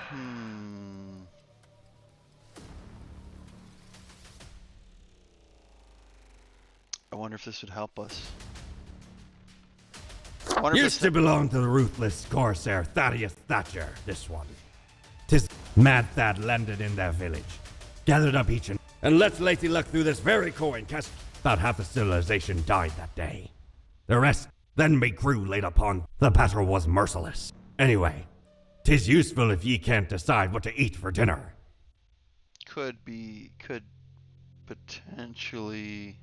wonder if this would help us. Used to belong to the ruthless Corsair Thaddeus Thatcher, this one. 'Tis Mad Thad landed in their village, gathered up each and let Lacey luck through this very coin cast. About half the civilization died that day. The rest Then me crew laid upon. The battle was merciless. Anyway, 'tis useful if ye can't decide what to eat for dinner. Could potentially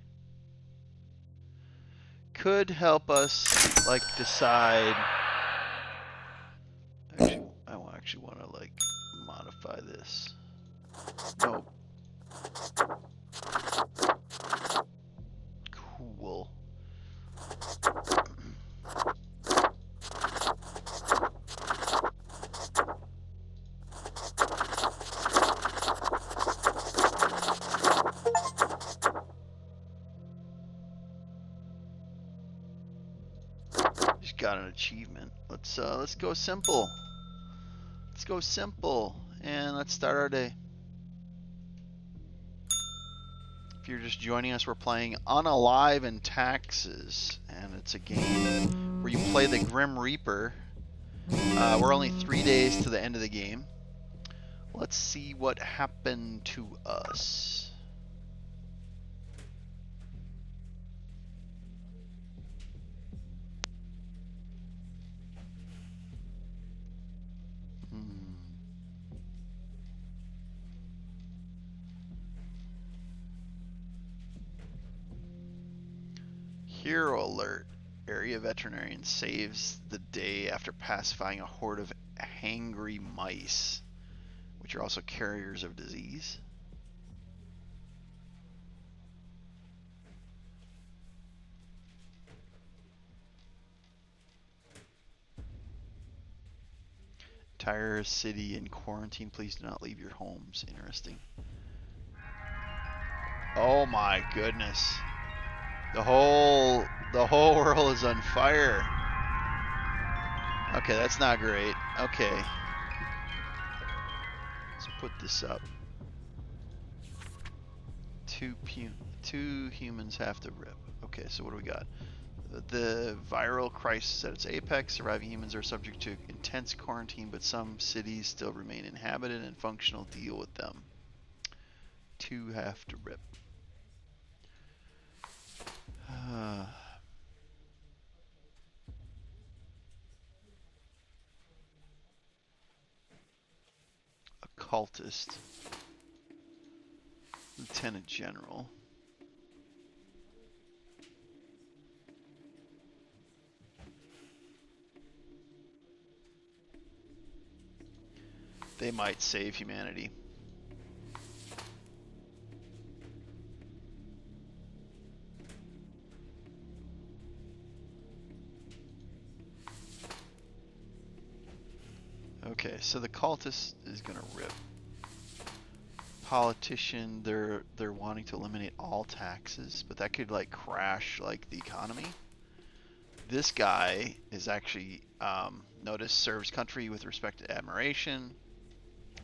could help us like decide. Actually, I actually want to like modify this. Nope. Cool. Just got an achievement. Let's go simple. Let's go simple and let's start our day. If you're just joining us, we're playing Unalive in Taxes, and it's a game where you play the Grim Reaper. We're only 3 days to the end of the game. Let's see what happened to us. Hero alert. Area veterinarian saves the day after pacifying a horde of hangry mice, which are also carriers of disease. Entire city in quarantine. Please do not leave your homes. Interesting. Oh my goodness. The whole world is on fire. Okay, that's not great. Okay. Let's put this up. Two humans have to rip. Okay, so what do we got? The viral crisis at its apex. Surviving humans are subject to intense quarantine, but some cities still remain inhabited and functional. Deal with them. Two have to rip. Occultist. Lieutenant General. They might save humanity. Okay, so the cultist is gonna rip. Politician, they're wanting to eliminate all taxes, but that could like crash like the economy. This guy is actually notice serves country with respect to admiration.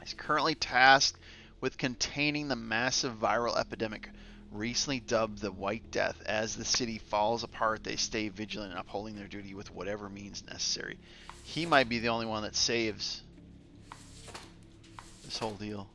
He's currently tasked with containing the massive viral epidemic recently dubbed the White Death. As the city falls apart, they stay vigilant and upholding their duty with whatever means necessary. He might be the only one that saves this whole deal.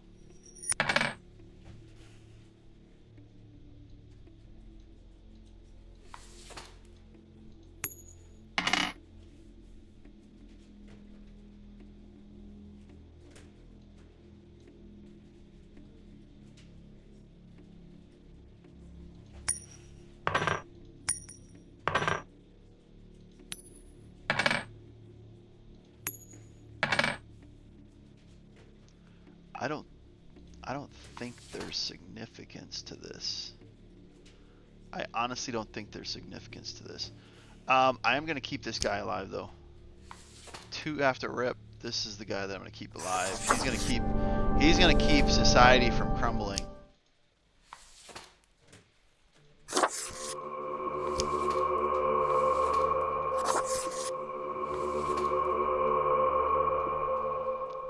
I don't think there's significance to this. I honestly don't think there's significance to this. I am going to keep this guy alive though. Two after rip. This is the guy that I'm going to keep alive. He's going to keep society from crumbling.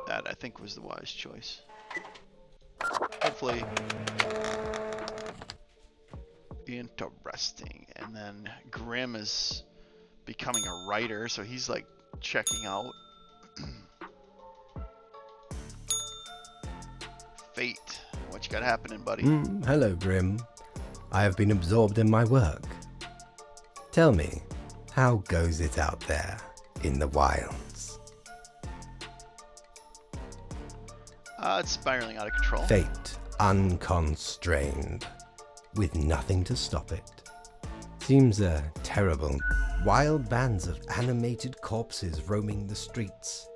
That I think was the wise choice. Hopefully interesting. And then Grimm is becoming a writer, so he's like checking out. Fate, what you got happening, buddy? Hello, Grimm. I have been absorbed in my work. Tell me, How goes it out there in the wilds? It's spiraling out of control. Fate unconstrained, with nothing to stop it. Seems terrible. Wild bands of animated corpses roaming the streets,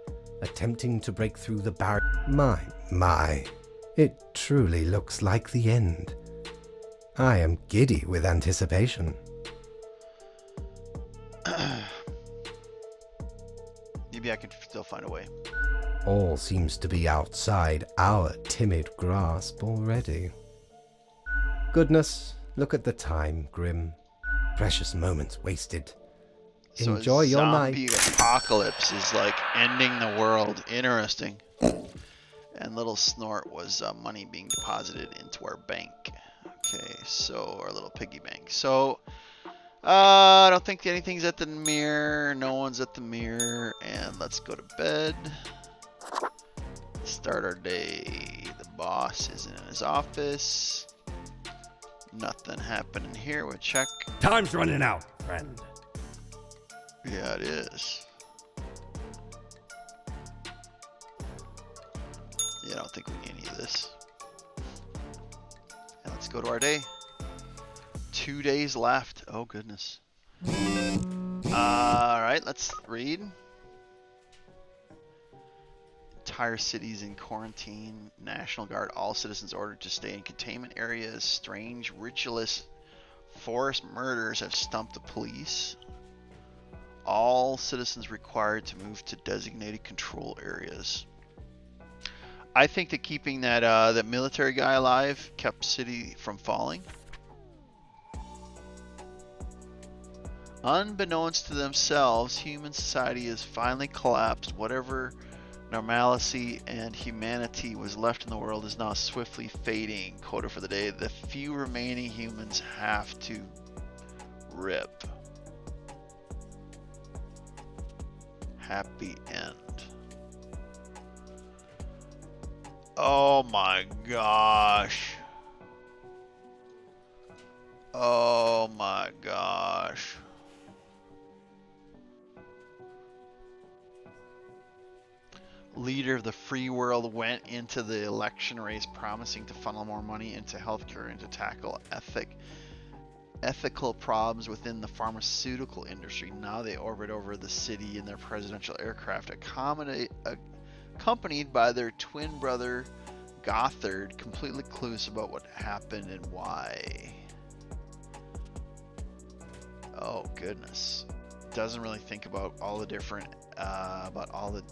attempting to break through the barrier. My, it truly looks like the end. I am giddy with anticipation. Maybe I can still find a way. All seems to be outside our timid grasp already. Goodness, look at the time, Grim. Precious moments wasted. So Enjoy your night. Zombie apocalypse is like ending the world. Interesting. And little Snort was money being deposited into our bank. Okay, so our little piggy bank. So I don't think anything's at the mirror. No one's at the mirror. And let's go to bed. Start our day. The boss isn't in his office. Nothing happening here. We'll check. Time's running out, friend. Yeah, it is. Yeah, I don't think we need any of this. And let's go to our day. 2 days left. Oh, goodness. Alright, let's read. Entire cities in quarantine. National Guard. All citizens ordered to stay in containment areas. Strange, ritualist forced murders have stumped the police. All citizens required to move to designated control areas. I think that keeping that military guy alive kept city from falling. Unbeknownst to themselves, human society has finally collapsed. Whatever normalcy and humanity was left in the world is now swiftly fading. Quota for the day: the few remaining humans have to rip. Happy end. Oh my gosh. Oh my gosh. Leader of the free world went into the election race promising to funnel more money into healthcare and to tackle ethical problems within the pharmaceutical industry. Now they orbit over the city in their presidential aircraft, accompanied by their twin brother Gothard, completely clueless about what happened and why. Oh goodness. Doesn't really think about all the different about all the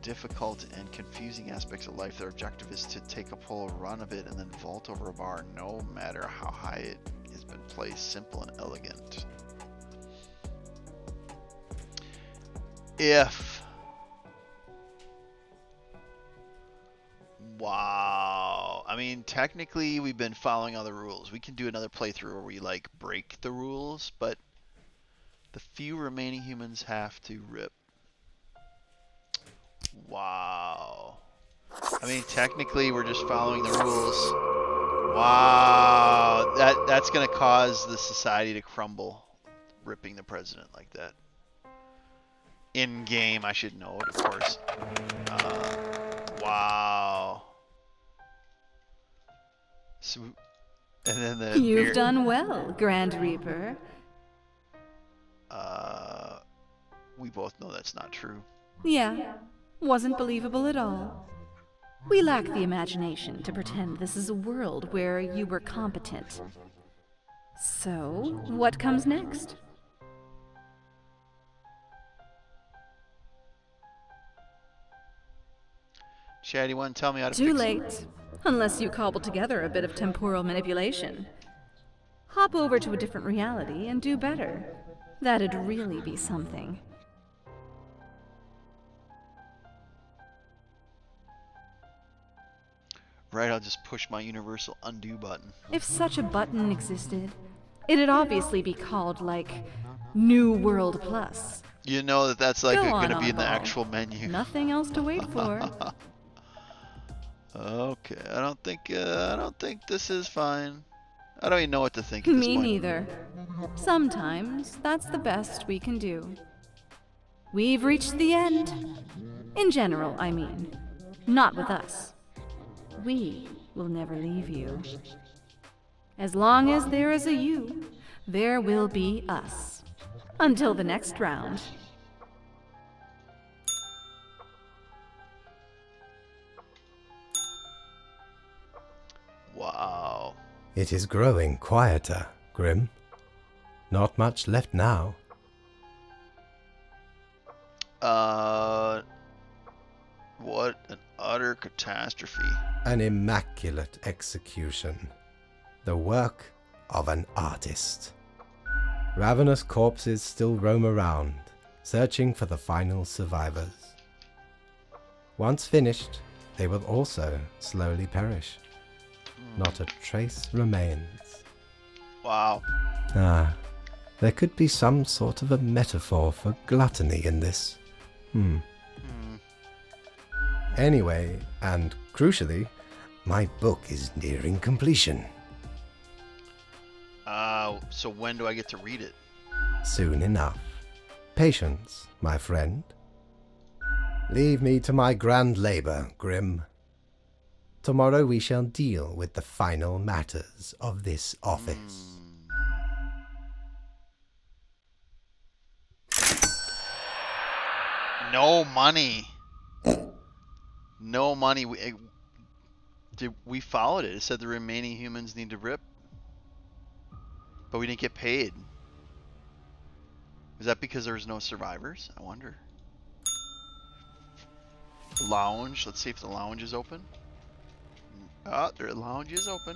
difficult and confusing aspects of life. Their objective is to take a full run of it and then vault over a bar, no matter how high it has been placed. Simple and elegant. If. Wow. I mean, technically we've been following all the rules. We can do another playthrough where we like break the rules, but the few remaining humans have to rip. Wow. I mean, technically we're just following the rules. Wow. That's going to cause the society to crumble, ripping the president like that. In game, I should know it, of course. Wow. So, and then the You've done well, Grand Reaper. We both know that's not true. Yeah, wasn't believable at all. We lack the imagination to pretend this is a world where you were competent. So, what comes next? Chad, you want to tell me how to Too fix it? late. Unless you cobble together a bit of temporal manipulation. Hop over to a different reality and do better. That'd really be something. Right, I'll just push my universal undo button. If such a button existed, it'd obviously be called, like, New World Plus. You know that that's like Go going to on, be in the Oddball. actual menu. Nothing else to wait for. Okay, I don't think this is fine. I don't even know what to think at this Me point. neither. Sometimes that's the best we can do. We've reached the end. In general, I mean. Not with us. We will never leave you. As long as there is a you, there will be us. Until the next round. Wow. It is growing quieter, Grim. Not much left now. What an utter catastrophe. An immaculate execution. The work of an artist. Ravenous corpses still roam around, searching for the final survivors. Once finished, they will also slowly perish. Not a trace remains. Wow. There could be some sort of a metaphor for gluttony in this. Anyway, and crucially, my book is nearing completion. So when do I get to read it? Soon enough. Patience, my friend. Leave me to my grand labor, Grim. Tomorrow we shall deal with the final matters of this office. No money. No money. We followed it. It said the remaining humans need to rip. But we didn't get paid. Is that because there was no survivors? I wonder. Lounge. Let's see if the lounge is open. Ah, the lounge is open.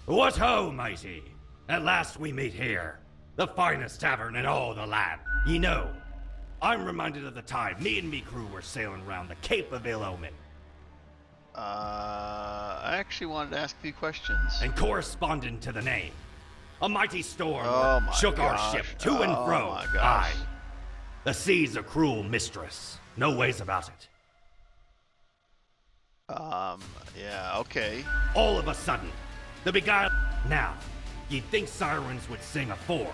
What ho, matey! At last we meet here. The finest tavern in all the land. Ye know, I'm reminded of the time me and me crew were sailing around the Cape of Ill Omen. I actually wanted to ask a few questions. And corresponding to the name, a mighty storm Oh my shook our gosh. ship to and Oh fro. my gosh. Aye, the sea's a cruel mistress. No ways about it. Yeah, okay. All of a sudden, the beguiled... Now, you'd think sirens would sing a four.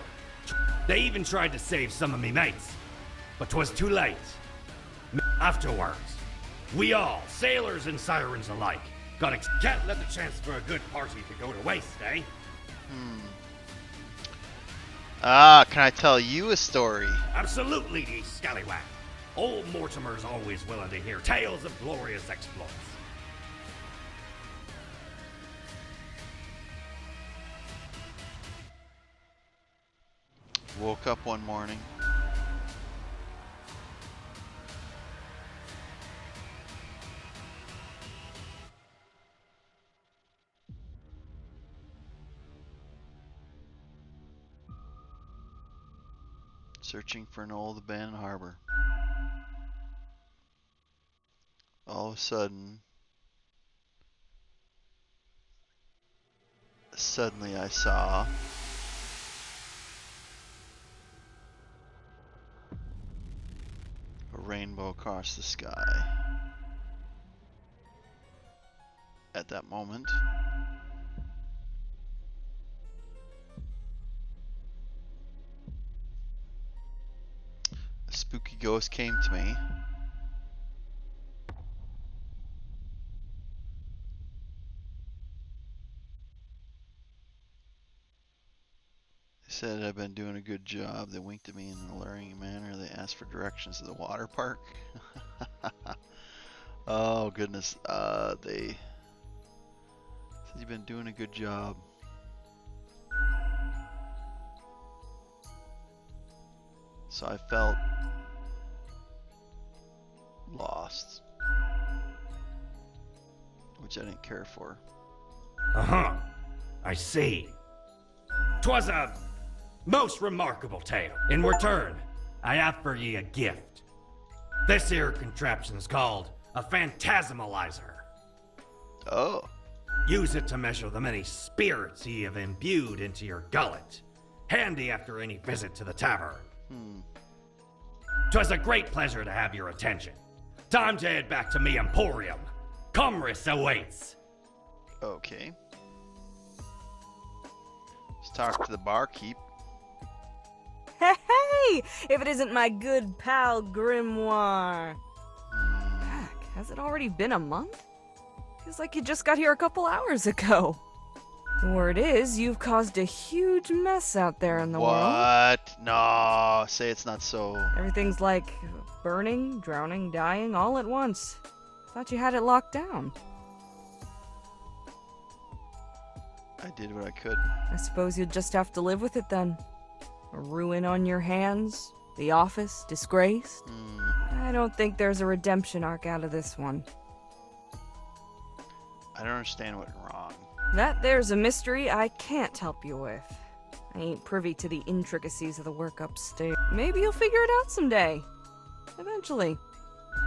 They even tried to save some of me mates, but 'twas too late. Afterwards, we all, sailors and sirens alike, can't let the chance for a good party to go to waste, eh? Can I tell you a story? Absolutely, ye scallywag. Old Mortimer's always willing to hear tales of glorious exploits. Woke up one morning. Searching for an old abandoned harbor. All of a sudden, I saw a rainbow across the sky. At that moment, a spooky ghost came to me. They said I've been doing a good job. They winked at me in an alluring manner. They asked for directions to the water park. Oh goodness. They said you've been doing a good job. So I felt lost, which I didn't care for. Uh-huh. I see. 'Twas a most remarkable tale. In return, I have for ye a gift. This here contraption's called a phantasmalizer. Oh. Use it to measure the many spirits ye have imbued into your gullet. Handy after any visit to the tavern. 'Twas a great pleasure to have your attention. Time to head back to me emporium. Commerce awaits. Okay. Let's talk to the barkeep. Hey! If it isn't my good pal Grimoire. Heck, has it already been a month? Feels like you just got here a couple hours ago. Word is, you've caused a huge mess out there in the world. What? No, say it's not so. Everything's like burning, drowning, dying all at once. Thought you had it locked down. I did what I could. I suppose you'll just have to live with it then. A ruin on your hands, the office disgraced. I don't think there's a redemption arc out of this one. I don't understand what went wrong. That there's a mystery I can't help you with. I ain't privy to the intricacies of the work upstairs. Maybe you'll figure it out someday. Eventually.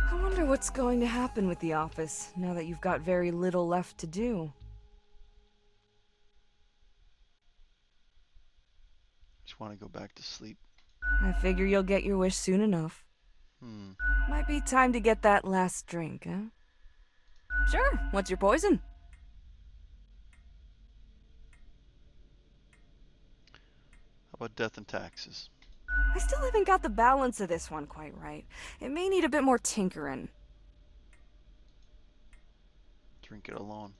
I wonder what's going to happen with the office now that you've got very little left to do. Just want to go back to sleep. I figure you'll get your wish soon enough. Might be time to get that last drink, huh? Sure, what's your poison? How about death and taxes? I still haven't got the balance of this one quite right. It may need a bit more tinkering. Drink it alone.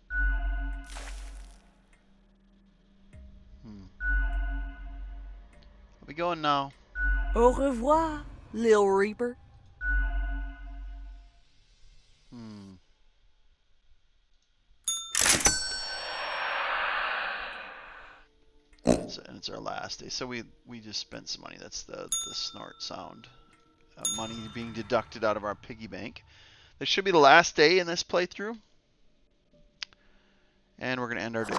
We going now. Au revoir, Lil Reaper. And it's our last day, so we just spent some money. That's the snort sound. Money being deducted out of our piggy bank. This should be the last day in this playthrough, and we're gonna end our day.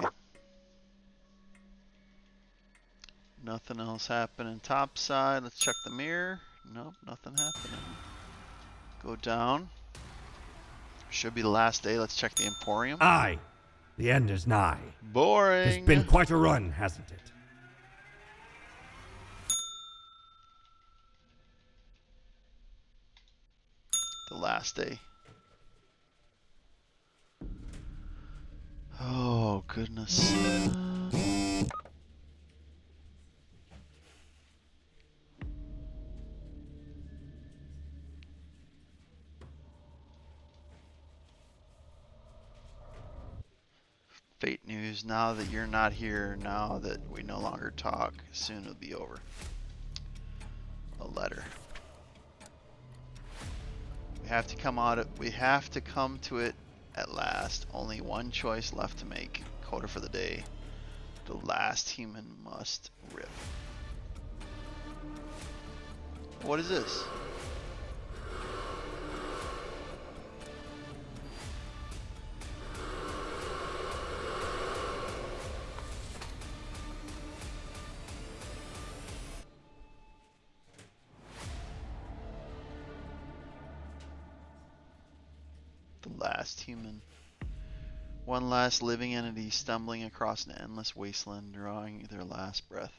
Nothing else happening top side. Let's check the mirror. Nope, nothing happening. Go down. Should be the last day. Let's check the Emporium. Aye, the end is nigh. Boring. It's been quite a run, hasn't it? The last day. Oh, goodness. Fate news, now that you're not here, now that we no longer talk, soon it'll be over. A letter. We have to come to it at last. Only one choice left to make. Coda for the day. The last human must rip. What is this? Last human. One last living entity stumbling across an endless wasteland, drawing their last breath.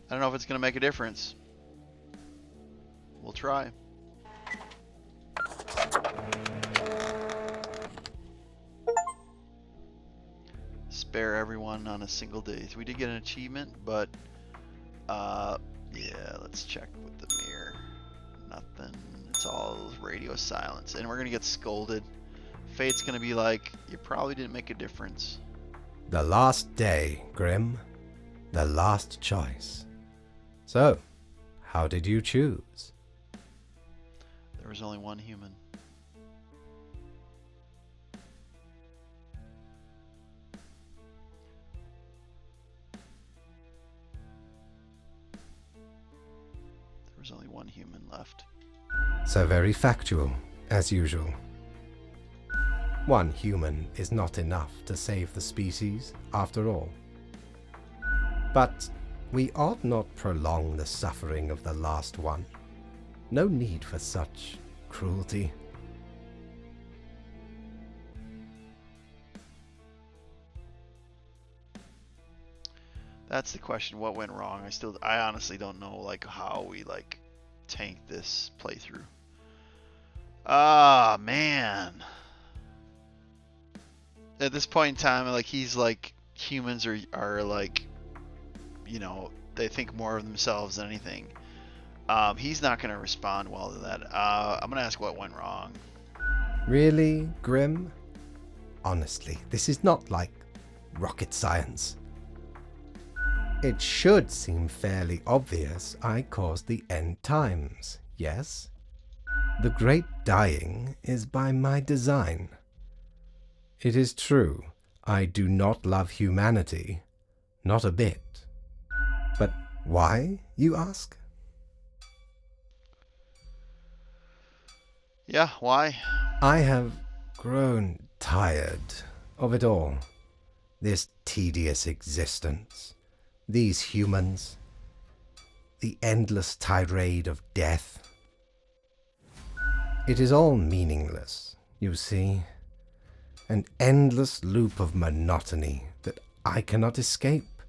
I don't know if it's going to make a difference. We'll try. Spare everyone on a single day. So we did get an achievement, but yeah, let's check with the mirror. Nothing. It's all radio silence, and we're gonna get scolded. Fate's gonna be like, you probably didn't make a difference. The last day, Grim. The last choice. So, how did you choose? There was only one human. There's only one human left. So very factual, as usual. One human is not enough to save the species, after all. But we ought not prolong the suffering of the last one. No need for such cruelty. That's the question. What went wrong? I honestly don't know like how we like tanked this playthrough. Ah, man. At this point in time, like he's like humans are like, you know, they think more of themselves than anything. He's not gonna respond well to that. I'm gonna ask what went wrong. Really, Grim? Honestly, this is not like rocket science. It should seem fairly obvious I caused the end times, yes? The great dying is by my design. It is true, I do not love humanity, not a bit. But why, you ask? Yeah, why? I have grown tired of it all. This tedious existence, these humans, the endless tirade of death. It is all meaningless, you see. An endless loop of monotony that I cannot escape,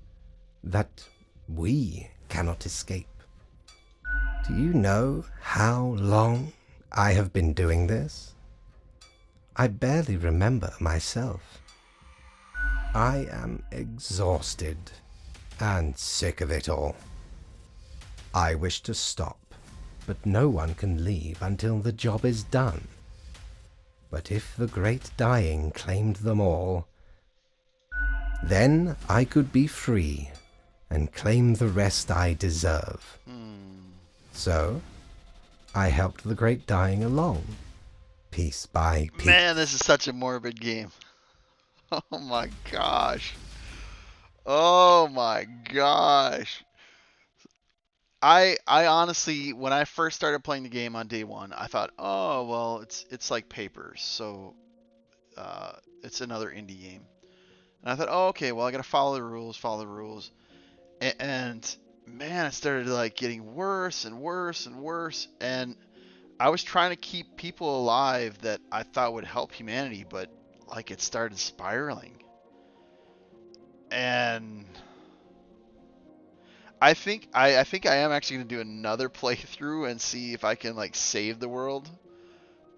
that we cannot escape. Do you know how long I have been doing this? I barely remember myself. I am exhausted and sick of it all. I wish to stop, but no one can leave until the job is done. But if the great dying claimed them all, then I could be free and claim the rest I deserve. So, I helped the great dying along, piece by piece. Man, this is such a morbid game. Oh my gosh. Oh my gosh. I honestly, when I first started playing the game on day one, I thought, oh well, it's like Papers, so it's another indie game. And I thought, oh okay, well I gotta follow the rules, and man, it started like getting worse and worse and worse, and I was trying to keep people alive that I thought would help humanity, but like it started spiraling. And I think I am actually gonna do another playthrough and see if I can like save the world.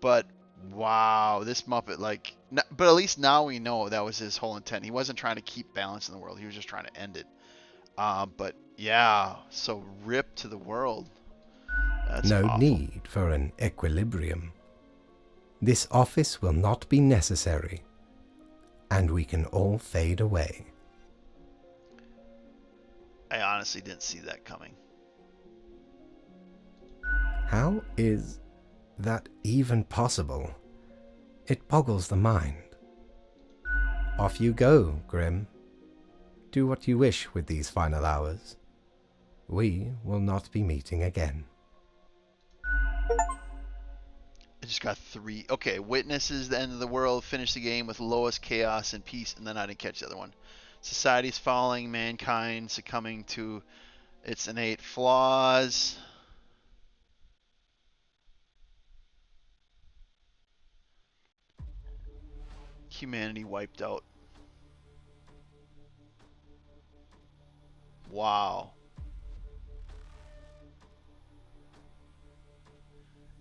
But wow, this Muppet like, but at least now we know that was his whole intent. He wasn't trying to keep balance in the world. He was just trying to end it. But yeah, so rip to the world. That's no awful. need for an equilibrium. This office will not be necessary, and we can all fade away. I honestly didn't see that coming. How is that even possible? It boggles the mind. Off you go, Grim. Do what you wish with these final hours. We will not be meeting again. I just got 3. Okay, witnesses the end of the world. Finish the game with lowest chaos and peace, and then I didn't catch the other one. Society's falling, mankind succumbing to its innate flaws. Humanity wiped out. Wow.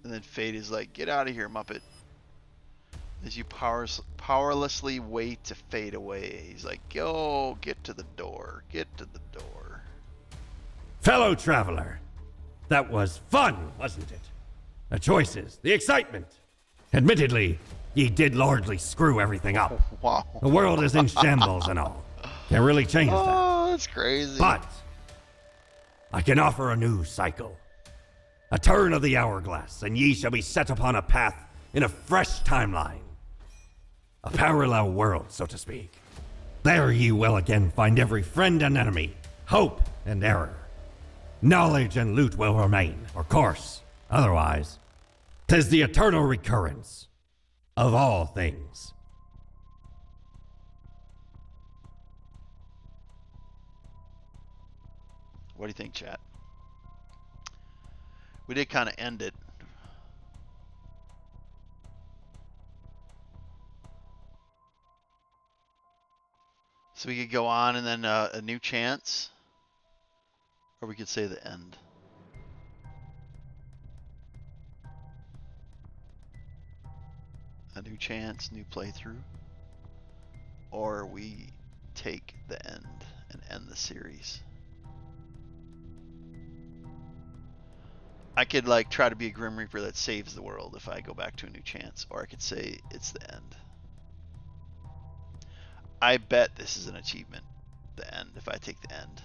And then Fate is like, get out of here, Muppet. As you powerlessly wait to fade away. He's like, go, get to the door. Get to the door. Fellow traveler, that was fun, wasn't it? The choices, the excitement. Admittedly, ye did largely screw everything up. Wow. The world is in shambles and all. Can't really change that. Oh, that's crazy. But I can offer a new cycle. A turn of the hourglass, and ye shall be set upon a path in a fresh timeline. A parallel world, so to speak. There ye will again find every friend and enemy, hope and error. Knowledge and loot will remain, of course. Otherwise, 'tis the eternal recurrence of all things. What do you think, chat? We did kind of end it. So we could go on and then a new chance. Or we could say the end. A new chance, new playthrough. Or we take the end and end the series. I could like try to be a Grim Reaper that saves the world if I go back to a new chance, or I could say it's the end. I bet this is an achievement, the end, if I take the end.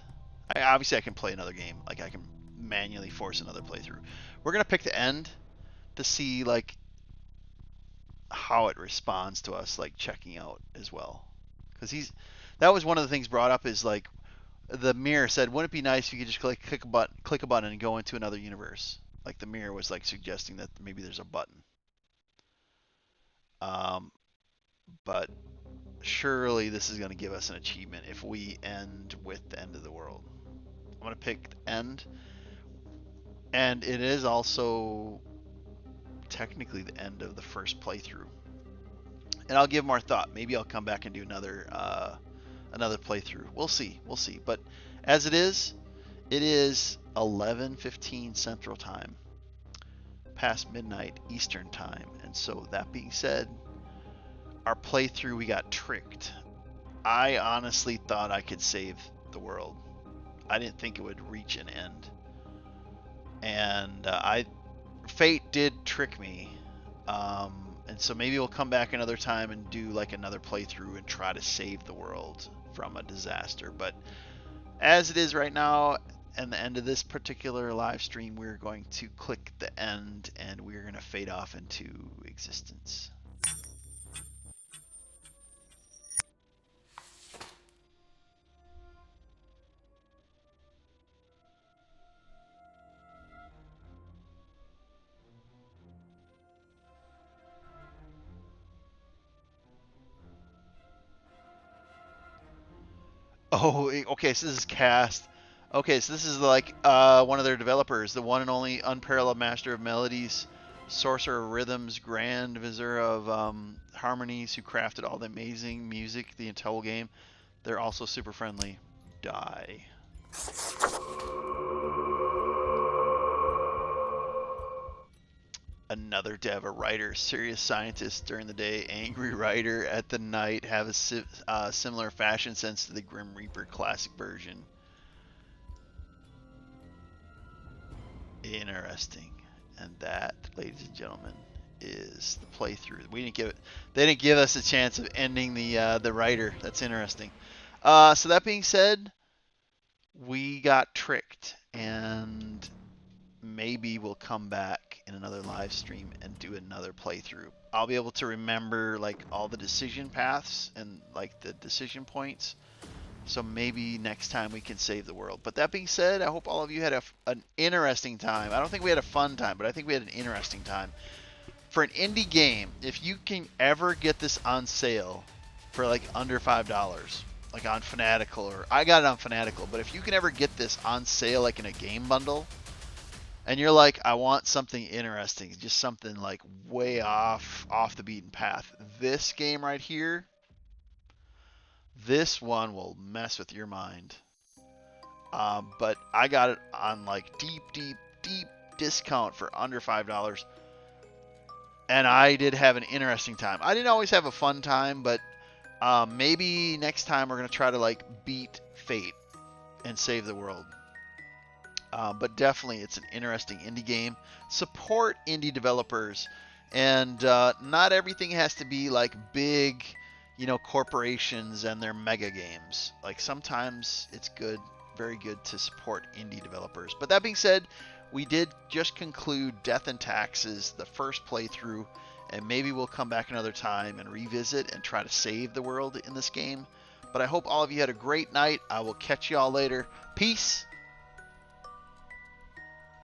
Obviously I can play another game, like I can manually force another playthrough. We're gonna pick the end to see like how it responds to us like checking out as well. Because that was one of the things brought up is like the mirror said, wouldn't it be nice if you could just click a button and go into another universe? Like the mirror was like suggesting that maybe there's a button. But surely this is going to give us an achievement if we end with the end of the world. I'm going to pick the end. And it is also technically the end of the first playthrough. And I'll give more thought. Maybe I'll come back and do another playthrough. We'll see. But as it is 11:15 Central Time, past midnight Eastern Time. And so that being said, our playthrough, we got tricked. I honestly thought I could save the world. I didn't think it would reach an end. And fate did trick me. And so maybe we'll come back another time and do like another playthrough and try to save the world from a disaster. But as it is right now, and the end of this particular live stream, we're going to click the end and we're going to fade off into existence. Oh, okay, so this is Cast. Okay, so this is like one of their developers, the one and only unparalleled master of melodies, sorcerer of rhythms, grand vizier of harmonies, who crafted all the amazing music, the entire game. They're also super friendly. Die. Another dev, a writer, serious scientist during the day, angry writer at the night, have a similar fashion sense to the Grim Reaper classic version. Interesting. And that, ladies and gentlemen, is the playthrough. They didn't give us a chance of ending the writer. That's interesting. So that being said, we got tricked, and maybe we'll come back in another live stream and do another playthrough. I'll be able to remember like all the decision paths and like the decision points. So maybe next time we can save the world. But that being said, I hope all of you had an interesting time. I don't think we had a fun time, but I think we had an interesting time. For an indie game, if you can ever get this on sale for like under $5, like on Fanatical, or I got it on Fanatical, but if you can ever get this on sale like in a game bundle, and you're like, I want something interesting, just something like way off the beaten path, this game right here, this one will mess with your mind. But I got it on like deep discount for under $5, and I did have an interesting time. I didn't always have a fun time, but maybe next time we're gonna try to like beat fate and save the world. But definitely it's an interesting indie game. Support indie developers, and not everything has to be like big, corporations and their mega games. Like sometimes it's good, very good to support indie developers. But that being said, we did just conclude Death and Taxes, the first playthrough, and maybe we'll come back another time and revisit and try to save the world in this game. But I hope all of you had a great night. I will catch you all later. Peace.